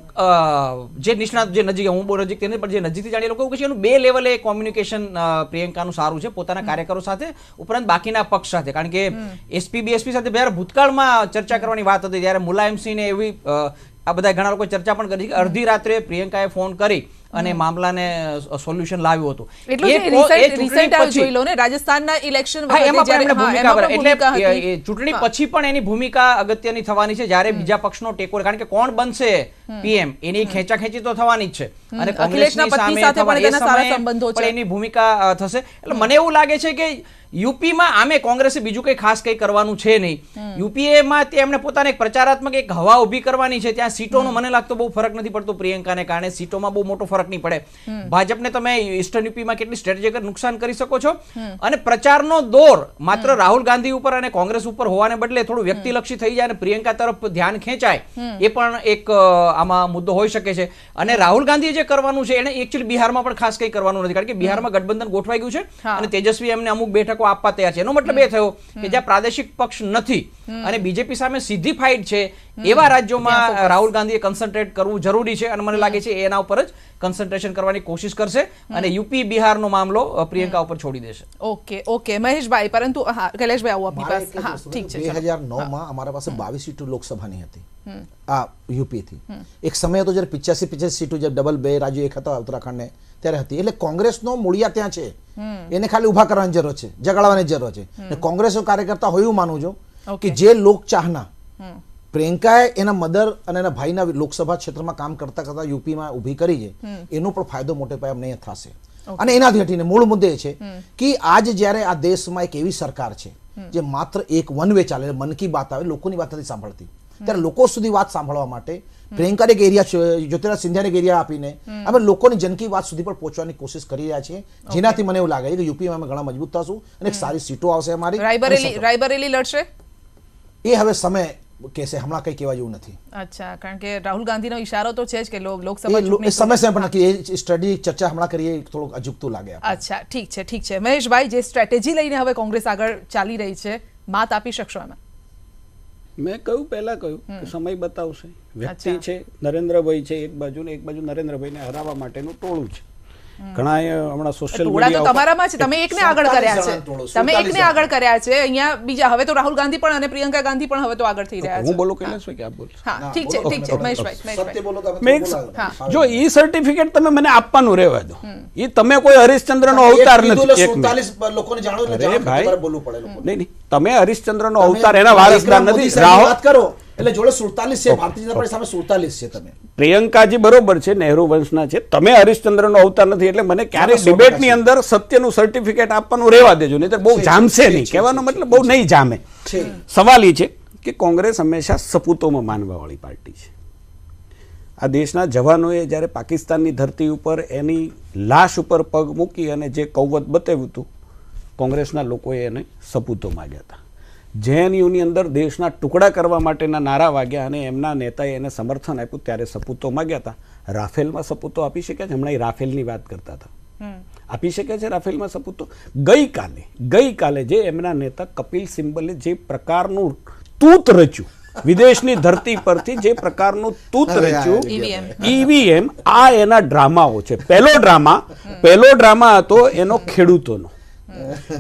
જે નિષ્ણાત, જે નજીક, હું બહુ નજીક તેને પણ જે નજીકથી જાણીએ લોકો કહે છે એનું 2 લેવલે કોમ્યુનિકેશન પ્રિયંકાનું સારું છે, પોતાના કાર્યકરો સાથે ઉપરાંત બાકીના પક્ષ સાથે. કારણ કે SP BSP સાથે જ્યારે ભૂતકાળમાં ચર્ચા કરવાની વાત હતી ત્યારે મુલાયમસિંહને એવી આ બધા ઘણા લોકો ચર્ચા પણ કરી કે અડધી રાત્રે પ્રિયંકાએ ફોન કરી અને મામલાને સોલ્યુશન લાવ્યું હતું. ચૂંટણી પછી પણ એની ભૂમિકા અગત્યની થવાની છે જ્યારે બીજા પક્ષનો ટેકો, કારણ કે કોણ બનશે PM એની ખેંચાખેંચી તો થવાની જ છે, અને કોંગ્રેસની સામે એની ભૂમિકા થશે. એટલે મને એવું લાગે છે કે યુપીમાં આમે કોંગ્રેસે બીજું કઈ ખાસ કઈ કરવાનું છે નહીં. યુપીએમાં એમણે પોતાને એક પ્રચારાત્મક એક હવા ઉભી કરવાની છે. ત્યાં સીટોનો મને લાગતો બહુ ફરક નથી પડતો પ્રિયંકાને કારણે, સીટોમાં બહુ મોટો ફરક નહીં પડે. ભાજપને તમે ઈસ્ટર્ન યુપીમાં કેટલી સ્ટ્રેટેજીક નુકસાન કરી શકો છો, અને પ્રચારનો દોર માત્ર રાહુલ ગાંધી ઉપર અને કોંગ્રેસ ઉપર હોવાને બદલે થોડું વ્યક્તિલક્ષી થઈ જાય અને પ્રિયંકા તરફ ધ્યાન ખેંચાય, એ પણ એક આમાં મુદ્દો હોઈ શકે છે. અને રાહુલ ગાંધીએ જે કરવાનું છે એને એકચ્યુઅલી બિહારમાં પણ ખાસ કઈ કરવાનું નથી, કારણ કે બિહારમાં ગઠબંધન ગોઠવાઈ ગયું છે અને તેજસ્વી એમને અમુક બેઠકો આપવા તૈયાર છે. એનો મતલબ એ થયો કે જ્યાં પ્રાદેશિક પક્ષ નથી અને બીજેપી સામે સીધી ફાઇટ છે એવા રાજ્યોમાં રાહુલ ગાંધીએ કન્સન્ટ્રેટ કરવું જરૂરી છે, અને મને લાગે છે એના ઉપર જ કન્સન્ટ્રેશન કરવાની કોશિશ કરશે અને યુપી બિહારનો મામલો પ્રિયંકા ઉપર છોડી દેશે. ઓકે મહેશભાઈ, પરંતુ કૈલાશભાઈ આવો આપની પાસે. હા ઠીક છે. 2009 માં અમારા પાસે 22 સીટો લોકસભાની હતી આ યુપી થી. એક સમય હતો જ્યારે 85 સીટો, જે ડબલ 2 રાજ્યો એક હતા ઉત્તરાખંડને ત્યારે હતી. એટલે કોંગ્રેસનો મૂળિયા ત્યાં છે, એને ખાલી ઉભા કરવાની જરૂર છે, જગાડવાની જરૂર છે. કોંગ્રેસનો કાર્યકર્તા હોય એવું માનું છું કે જે લોકચાહના પ્રિયંકાએ એના મધર અને એના ભાઈના લોકસભા ક્ષેત્રમાં કામ કરતા કરતા યુપીમાં ઊભી કરી છે, એનો પણ ફાયદો મોટે પાયે અમને થશે. અને એનાથી હટીને મૂળ મુદ્દે છે કે આજ જ્યારે આ દેશમાં એક એવી સરકાર છે જે માત્ર એક વન વે ચાલે, મન કી બાત આવે, લોકોની વાત નથી સાંભળતી, ત્યારે લોકો સુધી વાત સાંભળવા માટે પ્રિયંકા એક એરિયા, જ્યોતિરાજ સિંધિયાને એક એરિયા આપીને અમે લોકોની જનકી વાત સુધી પણ પહોંચવાની કોશિશ કરી રહ્યા છીએ, જેનાથી મને એવું લાગે છે કે યુપીમાં અમે ઘણા મજબૂત થશું અને સારી સીટો આવશે અમારી. રાયબરેલી લડશે એ હવે સમય કેસે, હમણાં કઈ કહેવા જેવું નથી. અચ્છા, કારણ કે રાહુલ ગાંધીનો ઈશારો તો છે જ કે લોકસભા સમય પણ નથી. એ સ્ટ્રેટેજી ચર્ચા હમણાં કરીએ થોડુંક અજુગતું લાગે. અચ્છા ઠીક છે. મહેશભાઈ, જે સ્ટ્રેટેજી લઈને હવે કોંગ્રેસ આગળ ચાલી રહી છે, માત આપી શકશો એમાં? મેં પહેલા કહ્યું કે સમય બતાવશે. વ્યક્તિ છે નરેન્દ્રભાઈ છે એક બાજુ ને એક બાજુ નરેન્દ્રભાઈને હરાવવા માટેનું ટોળું છે. ઘણા હમણાં સોશિયલ મીડિયા તો તમારામાં છે, તમે એકને આગળ કર્યા છે, અહીંયા બીજા હવે તો રાહુલ ગાંધી પણ અને પ્રિયંકા ગાંધી પણ હવે તો આગળ થઈ રહ્યા છે. હું બોલું કૈલાશભાઈ કે આપ બોલો? હા ઠીક છે મહેશભાઈ. જો ઈ સર્ટિફિકેટ તમે મને આપવાનું રહેવા દો, ઈ તમે કોઈ હરિશ્ચંદ્રનો અવતાર નથી. નહીં, તમે હરિશ્ચંદ્રનો અવતાર એના વારસદાર નથી. એટલે જોડે 47 છે, ભારતીય જનતા પાર્ટી સામે 47 છે. તમે પ્રિયંકાજી બરોબર છે, નહેરુ વંશના છે, તમે હરિશ્ચંદ્રનો અવતાર નથી, એટલે મને ક્યારેય ડિબેટની અંદર સત્યનું સર્ટિફિકેટ આપવાનું રહેવા દેજો, નહીં તો બહુ જામશે નહીં. કહેવાનો મતલબ બહુ નહીં જામે. સવાલ એ છે કે કોંગ્રેસ હંમેશા સપૂતોમાં માનવાવાળી પાર્ટી છે. આ દેશના જવાનોએ જ્યારે પાકિસ્તાનની ધરતી ઉપર એની લાશ ઉપર પગ મૂકી અને જે કૌવત બતાવ્યું હતું, કોંગ્રેસના લોકોએ એને સપૂતો માગ્યા હતા. જેએનયુની અંદર દેશના ટુકડા કરવા માટેના નારા વાગ્યા અને એમના નેતાએ એને સમર્થન આપ્યું ત્યારે સપૂતો માગ્યા હતા. રાફેલમાં સપૂતો આપી શક્યા છે? હમણાં રાફેલની વાત કરતા હતા, આપી શકે છે રાફેલમાં સપૂતો? ગઈકાલે જે એમના નેતા કપિલ સિબ્બલે જે પ્રકારનું તૂત રચ્યું વિદેશની ધરતી પરથી, જે પ્રકારનું તૂત રચ્યું ઈવીએમ, આ એના ડ્રામાઓ છે. પહેલો ડ્રામા હતો એનો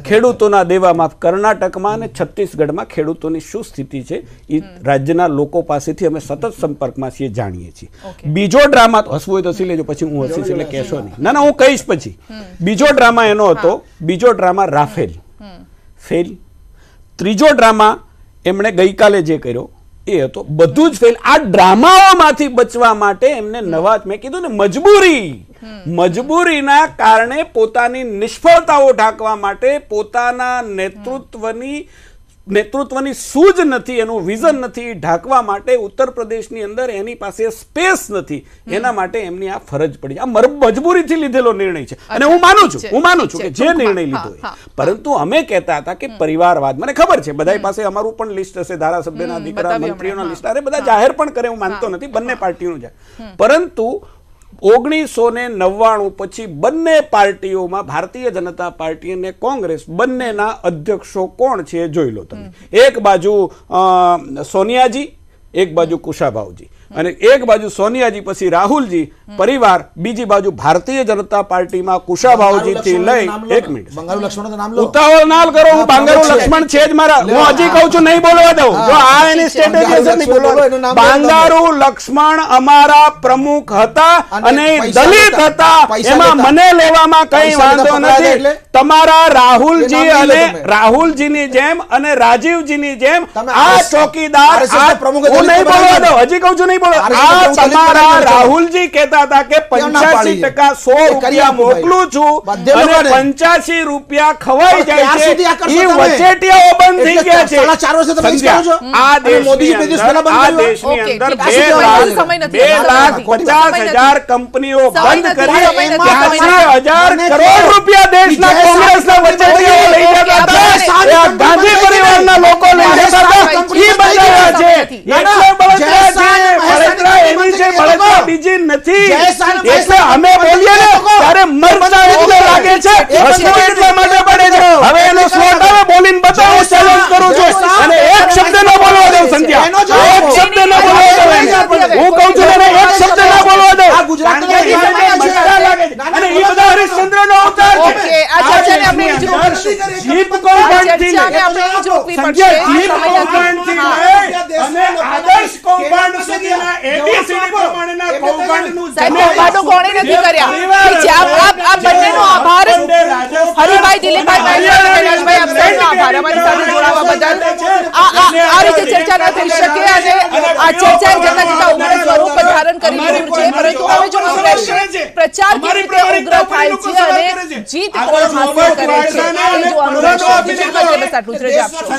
ખેડૂતોના દેવા માફ. કર્ણાટકમાં અને છત્તીસગઢમાં ખેડૂતોની શું સ્થિતિ છે એ રાજ્યના લોકો પાસેથી અમે સતત સંપર્કમાં છીએ, જાણીએ છીએ. બીજો ડ્રામા, હસવું હોય તો હસી લેજો, પછી હું હસીશ એટલે કહેશો નહીં. ના હું કહીશ પછી. બીજો ડ્રામા એનો હતો, બીજો ડ્રામા રાફેલ, ફેલ. ત્રીજો ડ્રામા એમણે ગઈકાલે જે કર્યો એ હતો, બધું જ ફેલ. આ ડ્રામાઓમાંથી બચવા માટે એમને નવા, મેં કીધું ને, મજબૂરીના કારણે પોતાની નિષ્ફળતાઓ ઢાંકવા માટે, પોતાના નેતૃત્વની સૂઝ નથી, એનું વિઝન નથી, ઢાંકવા માટે ઉત્તર પ્રદેશની અંદર એની પાસે સ્પેસ નથી, એના માટે એમની આ ફરજ પડી. આ મજબૂરીથી લીધેલો નિર્ણય છે અને હું માનું છું કે જે નિર્ણય લીધો હોય. પરંતુ અમે કહેતા હતા કે પરિવારવાદ, મને ખબર છે બધા પાસે અમારું પણ લિસ્ટ હશે, ધારાસભ્યના દીકરા, મંત્રીઓના લિસ્ટ, અરે બધા જાહેર પણ કરે, હું માનતો નથી, બંને પાર્ટીનું જાય. પરંતુ 1999 પછી બંને પાર્ટીઓમાં, ભારતીય જનતા પાર્ટી અને કોંગ્રેસ, બંનેના અધ્યક્ષો કોણ છે એ જોઈ લો તમે. એક બાજુ સોનિયાજી, એક બાજુ કુશાભાઉજી, અને એક બાજુ સોનિયાજી પછી રાહુલજી પરિવાર, બીજી બાજુ ભારતીય જનતા પાર્ટીમાં કુશાભાઉજી થી લઈ, એક મિનિટ ઉતાવળ ના કરો, હું બાંગારુ લક્ષ્મણ છે જ મારા, હું હજી કહું છું, નહીં બોલવા દઉં. જો આ એની સ્ટ્રેટેજી છે, નહીં બોલવા. બાંગારુ લક્ષ્મણ અમારા પ્રમુખ હતા અને દલિત હતા, એમાં મને લેવામાં કઈ વાંધો નથી. તમારા રાહુલજીની જેમ અને રાજીવજીની જેમ આ ચોકીદાર, હું નહીં બોલવા દઉં, હજી કહું છું, નહીં બોલવા. તમારા રાહુલજી કહેતા હતા કે 85% 100 રૂપિયા મોકલું છું અને 85 રૂપિયા ખવાઈ જાય છે, એ વચેટિયાઓ બંધ થઈ ગયા છે. આ દેશની અંદર 2,50,000 કંપનીઓ બંધ કરી 83,000 કરોડ રૂપિયા દેશના કોંગ્રેસના વચેટિયાઓ લઈ જતા હતા. ગાંધી પરિવારના લોકો લઈ જતા હતા, એ બચાવ્યા છે. એટલે બળતરા એની છે, બળતરા બીજી નથી. એટલે અમે બોલીએ ને ત્યારે મરચા એટલે લાગે છે, હસવું એટલા માટે પડે છે. હવે એનો સ્લોટ આવે, બોલીને બતાવો, ચેલેન્જ કરું છું. અને એક શબ્દ ન બોલવા દઉં સંધ્યા, એક શબ્દ ન બોલવા દઉં. હું કહું છું એને એક શબ્દ ન બોલવા દઉં. અને એ બધા હરિશ્ચંદ્રનો અવતાર છે. જીપ કૌભાંડથી અને આદર્શ કૌભાંડ સુધીના એબીસીડી પ્રમાણેના કૌભાંડનું કોણે નથી કર્યા. આ બંનેનો આભાર. હરિભાઈ, દિલીપભાઈ, કૈલાશભાઈ, આપ સૌનો આભાર અમારી સાથે જોડાવા બદલ. આ રીતે ચર્ચા ન થઈ શકે અને આ ચર્ચા જતા ઉગ્ર સ્વરૂપ ધારણ કરી રહ્યું છે. પરંતુ હવે જોવું રહેશે પ્રચાર કેવી રીતે ઉગ્ર થાય છે અને જીત કોણ હાંસલ કરે છે. જો અનુરાગ આટલું જ રજા આપશો.